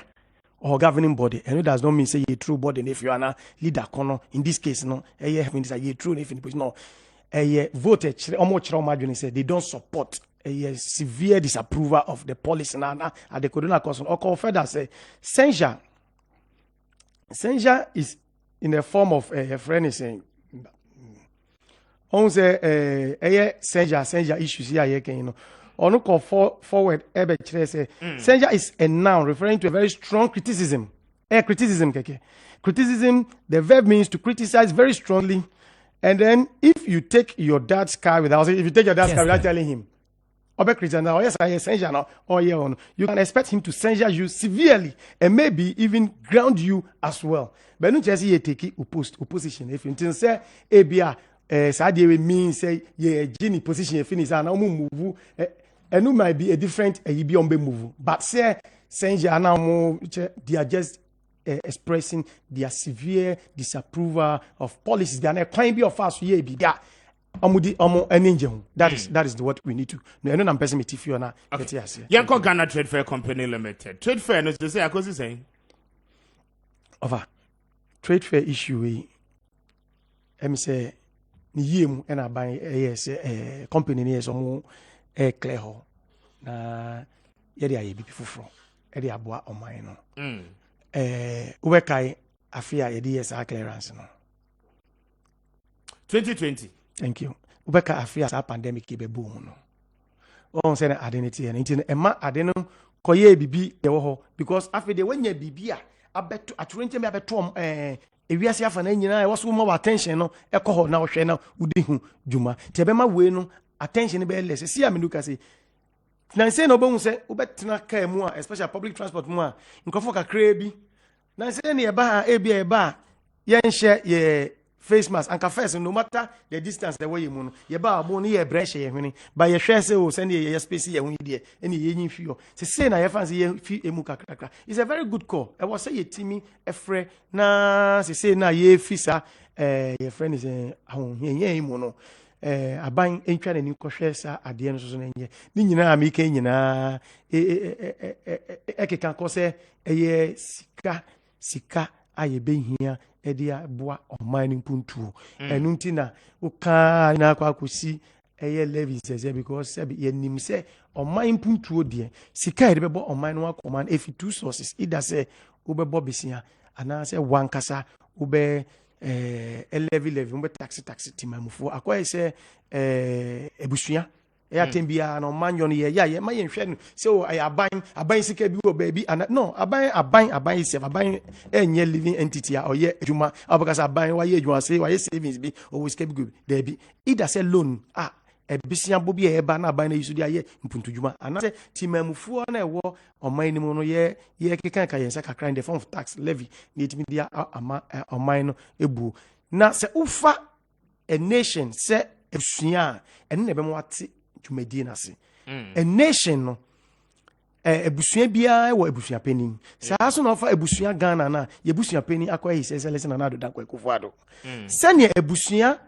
or governing body, and it does not mean say a true body. If you are a leader, in this case, no, a means a true. If it no, a voter almost say they don't support a severe disapproval of the policy. Now, at the Corona Council, or call further say Senja is in the form of a friend is saying on say Senja issues here you know. Or no call forward say Senja is a noun referring to a very strong criticism. Criticism, keke. Criticism, the verb means to criticize very strongly. And then if you take your dad's car without telling him, you can expect him to censure you severely and maybe even ground you as well. But not just take opposition. If you say Sadia means say Gini position finish and move and it might be a different move. But say censure now they are just expressing their severe disapproval of policies. They are not quite be of us here. That is what we need to. No, I'm pessimistic if you are not. Yanko Ghana Trade Fair Company Limited. Trade fair, no, to say, I was saying. Over trade fair issue, let me say, ni and I buy a company near some clear hole. Na yedi aye bi fufuro. Edi aboa o man no. Ubekai afia yedi yes clearance no. 2020. Thank you. Ubeka afia sa pandemic be boom no. On say na identity and nti ema ade no koye bibi de wo ho because afia de wanya bibi a abeto aturente me abeto ewiase afa na nyina e wo so mo attention no ekọ ho na wo hwe na udi hu djuma te be ma we no attention be less see am nuka say na say no bo hu say ubetena car mu a especially public transport mu a nkofo kakra bi na say na e ba e bia e ba ye nhye ye face mask and first no matter the distance the way you mono ye ba abo no ye branch ye hwene ba ye hwe say o send ye space ye hu de ene ye nyin fio say na ye fancy ye fi emu kakra. It's a very good call. I was say ye timi efre na say na ye fisa your friend is ahun ye mono aban entwa na ni kohwe sa ade no so na nye ni nyina am ike nyina ekeka ko say ye sika aye behia edia boa oman puntu enunti na uka na kwakusi eye levis say because ye nim say oman puntu de sika ede bebo oman no akoma efi two sources either say ubebo besia ana say wankasa ube levi ube taxi timamufo akwa say ebusua tembia no man yon ye ma ye hwe no so aban sika bi wo baby no aban is aban enye living entity or ye adwuma abakasa aban wa ye adwuma say wa ye savings bi or sika bi go there bi either say loan ebisia bobi e ba na aban na yisu dia ye mpuntu dwuma ana say timamufuo na ewo oman ni mu no ye keka ka yensa kakra in the form of tax levy ni timi dia ama oman no ebu na say ufa a nation say ebusua ene na be mo ate Medina si. A nation no ebusua bia wo ebusua penin. Sa so no fa ebusua Ghana na ye ebusua penin akwa yi se lesson na do da kwa Kufuado. Sane ebusua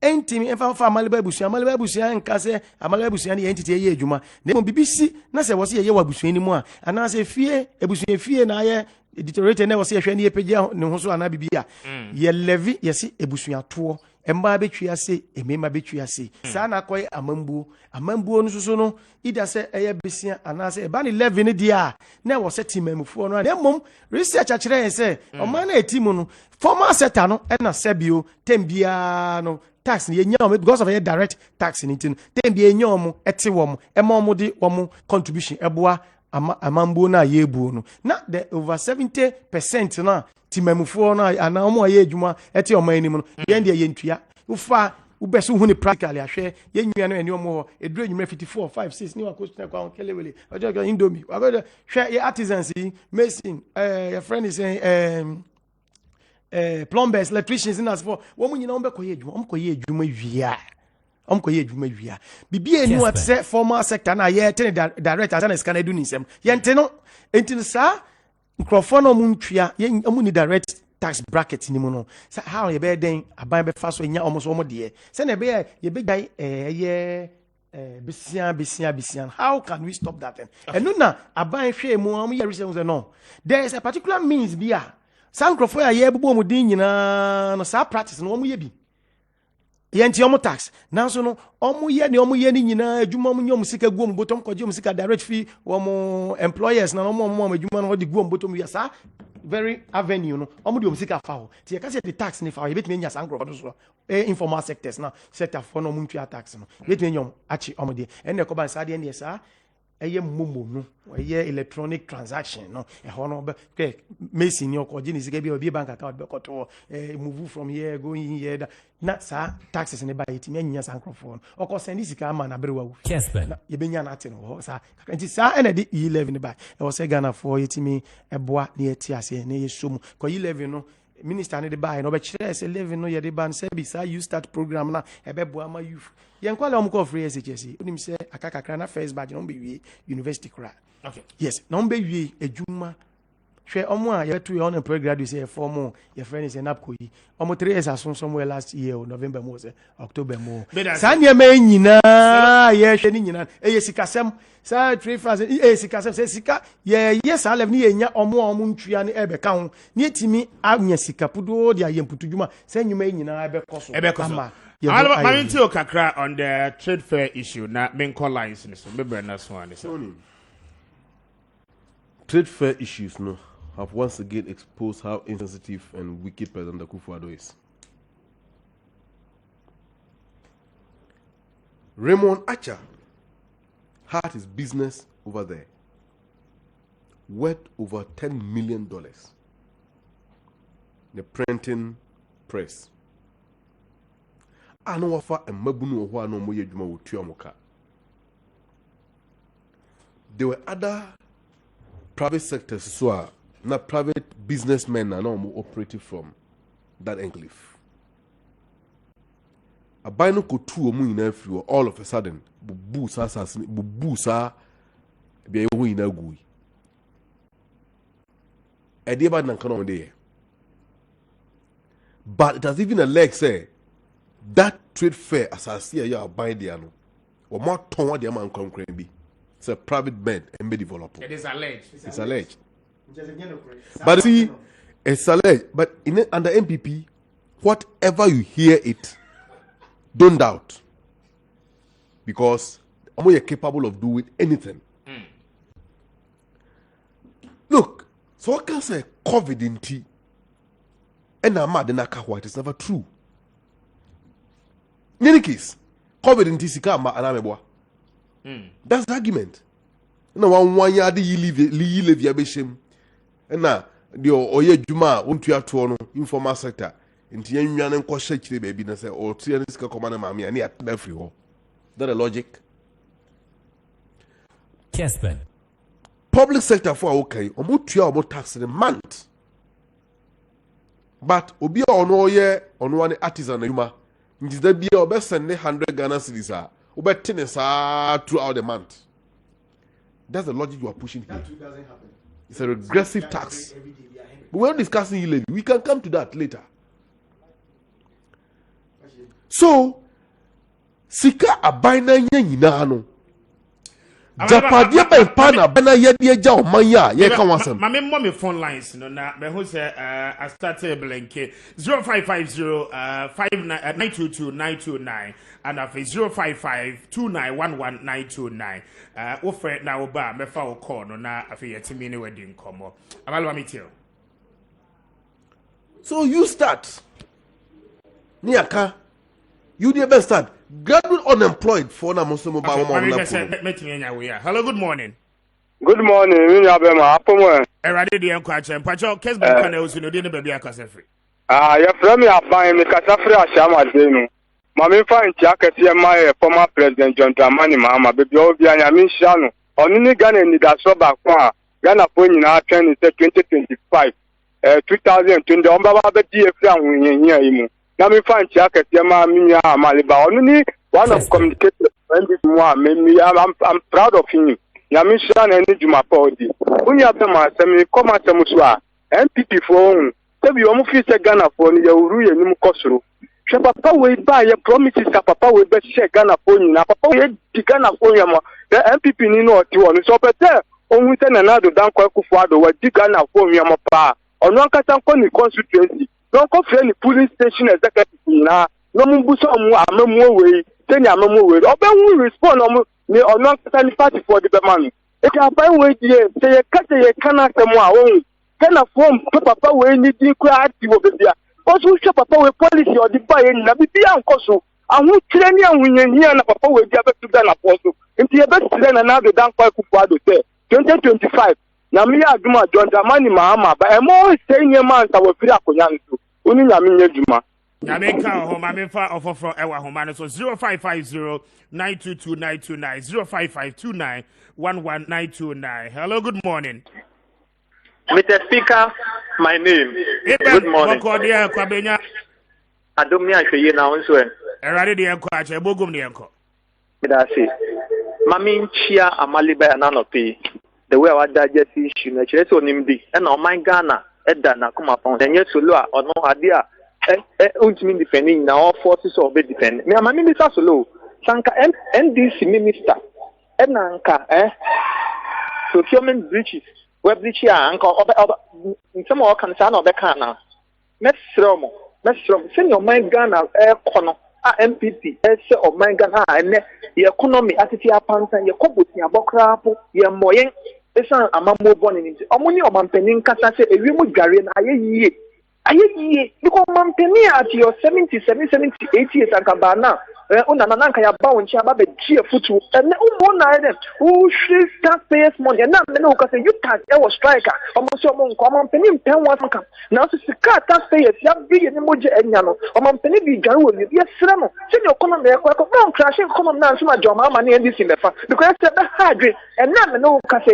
entimi enfa fa amaliba ebusua nka se amaliba ebusua ne entity ye adwuma. Na mo bibisi na se wo se ye wa ebusua ni mu a ana se fie ebusua fie na ye deteriorate na wo se ye hwe ne ye pagya ne ho so ana bibia. Ye levy ye se ebusua to emba betwi ase emema betwi ase sa na koy amambuo no so no ida se eye besia ana se eba ni 11 ne dia na wo se timamufuo no na mom research akire se o ma na etimu no former sector no na sebio tembia no tax ni nyam because of a direct tax ni tin tembia nyam ete wo mo de wo contribution eboa amambuo na yebu no na the over 70% na timamufuo na ana omo aye adwuma ete o man ni mu no ye ndie ye ntua ufa ubeso hu ni practically ahwe ye nwia no eni omo ho eduro nwuma 54 5 6 ni wa question kwa kelewele ojo indomie wa go hwe ye artisans mason your friend is saying plumbers electricians in as for wo mu nyina wo be koye adwuma omkoye adwuma wia bibie enu at say formal sector na ye ten director na scan edu nisem ye nteno entino sa microphone no muntwa ye amu ni direct tax bracket ni mu no how ye be den aban be fa so nya omo de se na be ye be gai bisian how can we stop that and na aban hwe mu am ye reason say no there is a particular means bia san microphone ye bubo mu din nyina no sa practice no omo ye bi yenti omo tax nanso no omo ye ni nyina adwuma mu nyom sika guom botom koje mu sika direct fee wo mo employers na omo adwuma no de guom botom ya sa very avenue no omo de omsika fa ho ti e ka say the tax ni fa e betime nya sankro do so informal sectors na sector for no muntua tax no betime nyom achi omo de ene ko ban sa de ne sa eye momo no eye electronic transaction no e ho no be mason yo ko jini sika bi obi bank account be koto move from here going here na sa taxes ne ba yeti me nya sankro for no o ko send sika ma na berewa wu Kessben na ye benya na ate no ho sa nti sa ene de 11 ne ba e wo se Ghana for yeti mi eboa ne yeti ase ne ye somu ko 11 no minister ne de ba no be kire se 11 no ye de ban se bi sa you start program na e be boa ma youth yen kwale om ko free SHS onim se akakakra na first batch no be wie university kra Okay. yes no be wie ejuma hwe omo a ye to ye on graduate say form your friend is enapko yi omo 3 years asun somewhere last year November mo say October mo sa ne ma nyina ye hwe ni nyina ye sikasem sa 3000 sikasem say sika ye yes a level ni ye nya omo ntua ne ebe ka ho ne timi anya sika pudo de aye mputudwuma sa nyuma nyina ebe koso ama Maminti Kakra on the trade fair issue na main call lines so maybe na so one Trade fair issues no have once again exposed how insensitive and wicked President Akufo-Addo is. Raymond Acha had his business over there worth over $10 million. The printing press. I know offer a mabunu or no moye juma with Tuamoka. There were other private sectors, so not private businessmen are now operating from that enclave. A bino could two or more all of a sudden, bubusa be a win a gui. A dear bad canon there. But it has even a leg say that trade fair as I see a year by the anno or more ton the amount concrete be. It's a private bed and be developer. It is alleged. It's alleged. But see, it's alleged. But under MPP, whatever you hear it, don't doubt. Because I'm capable of doing anything. Look, so I can say COVID in tea. And I'm mad in Akahwa. It's never true. In any case, COVID in tea, Sikama and Ameboa. That's the argument. No one year you live your bisham. And now, the Oye Juma, won't you have to informal sector. Into young and question baby, and say, or Tianiska commander mammy, and yet everywhere. That's the logic. Kessben Public sector for okay, or more tax in a month. But Obi on all year on one artisan, Yuma. It is the be your best send 100 Ghana cedis. Over 10 throughout the month. That's the logic you are pushing here. that doesn't happen. It's a regressive tax. But we're not discussing e-levy. We can come to that later. So, Sika abina nyina no. Japadia by pana bana yedi eja o manya ye kan wasam. Mame mommy phone lines no na me who say I started blank 0550 922 929 and af 055 2911 929 wo friend na wo ba me fa wo call no na af yetimi ne wedding komo abalwa meeting. So you start. Niaka. You the best start. Graduate unemployed for na Muslim ba mama. Hello, good morning. Good morning, Abema. Apomo. Erade de enko ache mpacho Kessben Kanawu no de ne bia akasafri. Ya from ya ban me kasafri ashama de no. Mama fa nti akese ma former president John Dramani Mahama be bia obi anya me hia no. Onu ni Ghana ni da so ba ko a Ghana po nyina atwen ni 2025 2020 on baba be die fri anwunyenya yi mu. Na me fa nti akese ma minya amaliba onu ni one of communicator when this moi me I'm proud of him. Ya me hia na ni juma podi. Unya be ma semi come atem so a MPP for Tebi omu fi se Ghana for ni ya uru ye nim kosoro. Hwe papa we ba ye promises ka papa we be se Ghana for ni na papa we di Ghana for ya mo. The MPP ni no oti won so pete ohun se na na do dan kwa Akufo-Addo we di Ghana for ya mo pa. Onu ankata nko ni constituency. No ko fe ni police station executive na no mu buso mu amamu we teni amamu we. Obe hu respond omu ni onu ankata ni party for the man. E ka pa we die se ye kate ye kana temu a ohun Ghana form papa we need to cry to Obia. Also, papa we policy or the buy in Nabia and Koso. And we train you when you're here, papa will get to Ghana Poso. And the best then another damn quite 2025. Na me aduma John Dramani Mahama, but I'm always saying a man that will feel a Koyansu. Only Yamin Juma. Yamenka home, I'm in far offer from Ewa Homana. So 0550-922-929, 0552-911-929. Hello, good morning. Mr. Speaker, my name. Good morning. Adomnia Sheye na onso en. Erade de enko ache bogum de enko. Medase. Mami nchia amaliba na no pe. The way our digest issue na chere so nimdi. E na oman Ghana eda na kuma pon. Enye solo a ono ade a untimi defending na all forces of be defend. Me amami bi sa solo. Sanka NDC minister. E na nka procurement breaches. We breach ya nka oba nsema o kan sa na obeka na. Mesromo. Send your mind Ghana kono a MPP ese o mind Ghana ene ye economy atiti apansan ye kobuti abokrapo ye moyen esa amammo boni ni omuni o mampanin kasa se ewi mu dware na aye yiye because mampani at your 77 78 years akaba na una na nka ya ba wonchi aba be gie futu ene umbo na ene who should taxpayers money na me no kasa you tax e was striker almost your mon come mampani pen was nka na so sika taxpayers ya bi ni moje enya no mampani bi dware wo bi esra no se ni economy e kwa no crash economy na so ma joma ama na ndc mefa because se be hard and na me no kasa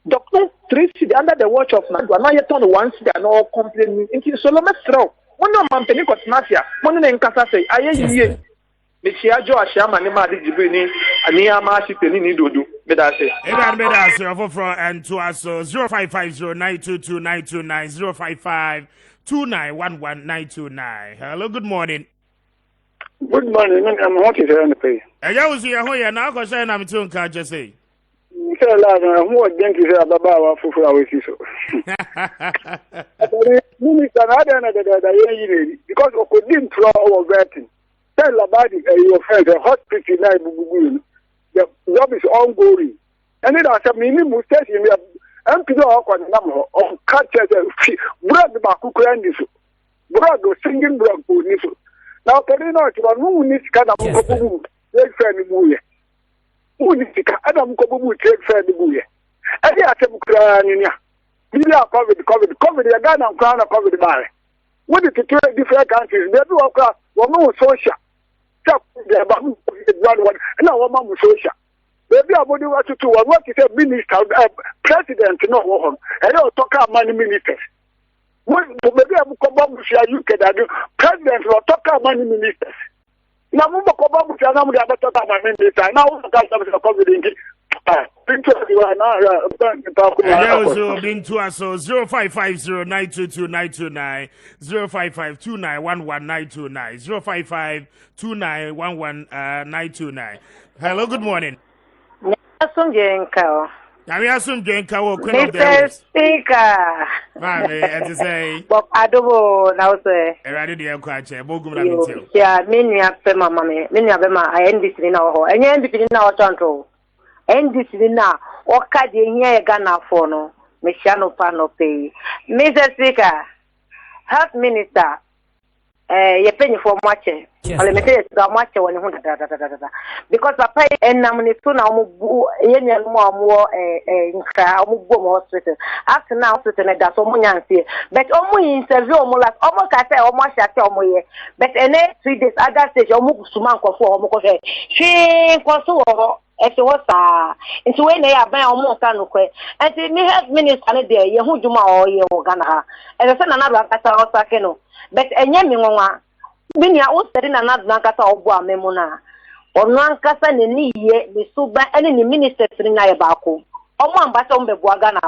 Doctor 3 city under the watch of Nadu, now yet on one city and all complaining into Solomon Straw. One no man penny got Nasia, one in Casa say, I ye. Monsieur Joe Shama, Nema Dibini, and Niama Shipini Dudu, Bedase. Evan Bedase, from and to us 0550-922-929, 0552-911-929. Hello, good morning. Good morning, I'm what is on the pay. I was here, now because I'm too can't just say. Who again is a baba for our sister? Minister, I don't know because of couldn't throw our vetting. Tell about your friend, the hospital night, the job is ongoing. And then I said, minimum station, we have empty on number of catches and bread the Bakukrandis, bread or singing bread. Now, Perino, who needs kind of friend. Unika Adam Kobu take fair the buye. Any atem crania. Media COVID, a gun and crown of COVID bar. What is the two different countries? They do across one more social. Chap the one, and now one more social. Maybe I would want to do what is a minister, president, no one, and don't talk about money ministers. Maybe I will come up with you can do president or talk about money ministers. Now, we will come up with another minister. Now, we will come with been to us 0550-922-929, 0552-911-929, 0552-911-929. Hello, good morning. Mr. Speaker. Mami, as you say. But I don't know now, sir. Yeah, many have been my mammy. Many of them are NDC now, and NDC in our control. NDC now, or can you hear Ghana for no? Michano Pano pay. Mr. Speaker, Health Minister, you're paying for much. Let me say it's much when you want because Papa and Namunituna more hospital. After now, that's almost but almost interview almost I say almost at but in 3 days, other stage, almost Suman for she was if it was into when they are by almost and the health minister there, Yahuduma or Yogana, and the son another Kasa but a Yamima. Many are also in another Nankasa or Memona or Nankasa and Niye, the Suba and any ministers in Nayabaku. Omo Baton Bebuagana,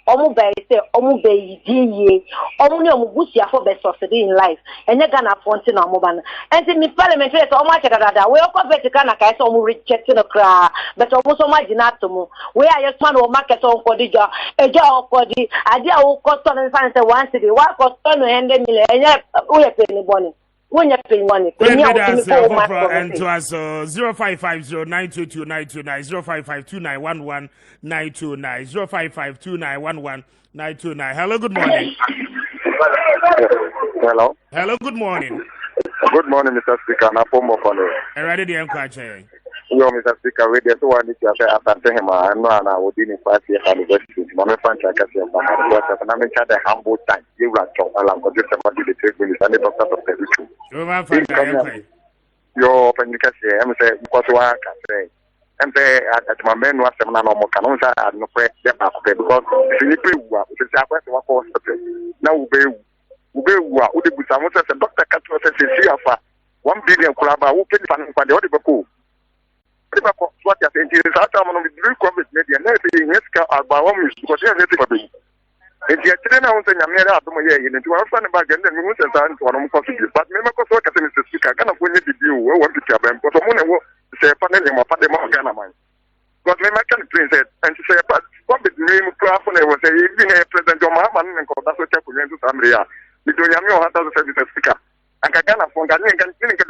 Omu Bay say, Omu Bay, Ye, Omu Busia for best society in life, and you're gonna fountain or Moban. And in the parliament, so much that we all cover the Kanaka, so rejecting a cry, but almost so much in Atomo. Where are your son or market on Kodija, a job for the idea of cost on and fancy one city, what cost on and the million, we are penny bonnie. when you're paying money. And to us 0550-922-929, 0552911929, 0552911929. Hello, good morning. Hello. Hello, good morning. Good morning, Mr. Speaker. I'm ready to encourage. Yo, Mr. Speaker, we just want to say after him, I know I would be in 5 years anniversary. My friend, I can say, I'm in charge of humble time. You are talking about just about the 3 minutes and the doctor of the issue. Yo, when you can say, I'm saying, because I can say, I'm saying, at my men was a man or more canons, I no pray them up because Philippi was a hospital. Now, who the Busamos as a doctor Catro says, 1 billion Kulaba, who paid for the other book. What you're saying is that I'm going to be COVID media, and everything is about 1 minute because you're getting a bit. If you're telling us that I'm here, I'm going to have about and then we will send on one possible. But remember, because Mr. Speaker, I cannot win the deal, we want to tell them, but I'm going to say, Panel, my father, my Ghana man. But when I can print it and to say, but what the name of Craft was say, even a President John Mahaman and that's what you're going to Sambria. Because you're not a Mr. Speaker. And Ghana from Ghana can do it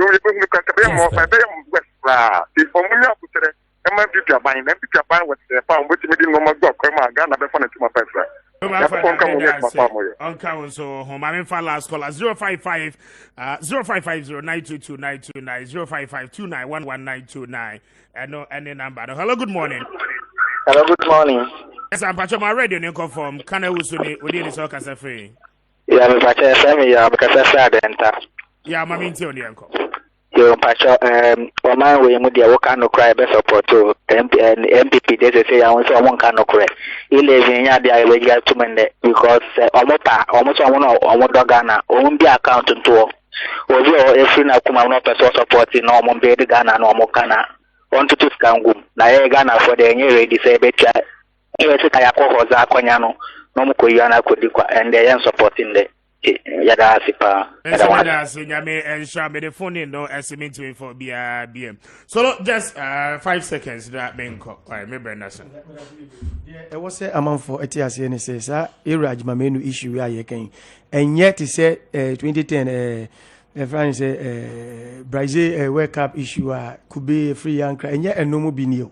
more by West. The formula put it, and my future buying, and future buying what they found, which made no more go, Ghana, before to my person. So home. I'm in for last caller 055-050-922-929, 055-2911929, and no any number. Hello, good morning. Hello, good morning. Yes, I'm Pacho. My radio name come from Kanawu. Within the soccer cafe. Yeah, I'm Pacho. Yeah, because I said enter. Yeah, I'm in the uncle. Yo, Pacho. My way, we do can no cry best support to MPP. They say I want someone can no cry. He lives in Yadia. We get too many because almost one Ghana. Won't be accountant to. Obi every na kuma no person supporting no mo be Ghana no mo kana. Want to skangu. Na ye Ghana for the new ready say better. Ese kaya ko hoza akonya no mo ko yana ko dikwa and they are supporting the yada sipa. Yada sinyame ensure me the phone no estimate to for BM. So just 5 seconds that benko. Alright, me Brendason. Yeah, it was a amount for ETS and says Iraj Mamenu issue we are yekin. And yet he said 2010 France Brazil World Cup issue could be free and cry and yet no more be new.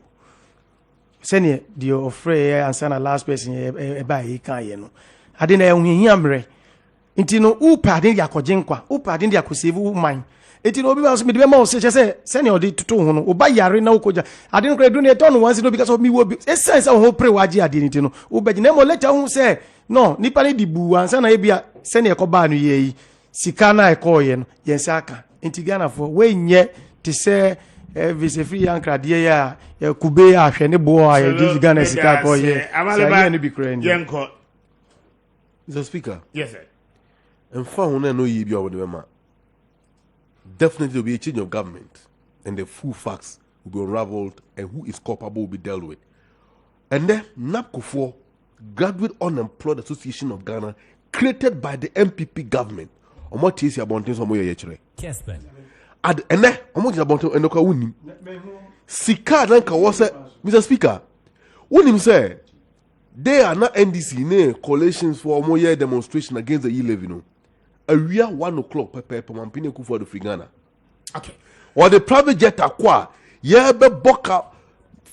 Senior the offer and son last person by he can I didn't hear Intino upa didn't yakojinkwa, upa didn't yakusivu mine. Etino was me the most say, senior did to Tono, Uba Yari no koja. I didn't create doing a ton once because of me will be a sense of hope prewaji I didn't know. Ubajinemo letter who say, no, Nipani di bu and sana ebia senior Kobanu ye, Sikana e koyen, Yensaka, Intigana for when ye to say, vise free and cradia, Kubea, Shani boy, this Ghana Sika ye, I'm be crying. Mr. Speaker. Yes, sir. And found no ye be over the man. Definitely there will be a change of government, and the full facts will be unraveled, and who is culpable will be dealt with. And then NAPCO4, Graduate Unemployed Association of Ghana, created by the MPP government. On what is your bounty somewhere yesterday? Kessben. And then, on what is your bounty and no winning? Sika Nanka was Mr. Speaker. When him say they are not NDC ne coalitions for a more year demonstration against the E11. A real 1 o'clock per Mampine for the Frigana. Okay. Or the private jet acquire, yeah, be boka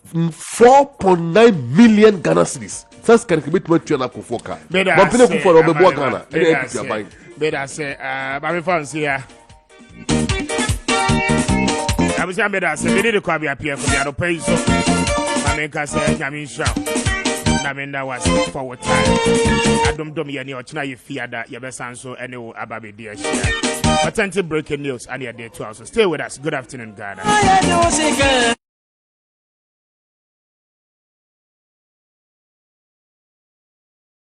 4.9 million Ghana cedis. That's can commit to China Kufoka. Mampine Kufa or the Ghana. Better say, Mammy Fons here. I was better say, we need to Kwame Appiah Kubi. I don't pay so. Mammy can say, Yamin Shaw. Namenda was forward time. I don't do me any or you fear that your best answer any ababi dear share. Attentive breaking news and your day 12. So stay with us. Good afternoon, Ghana.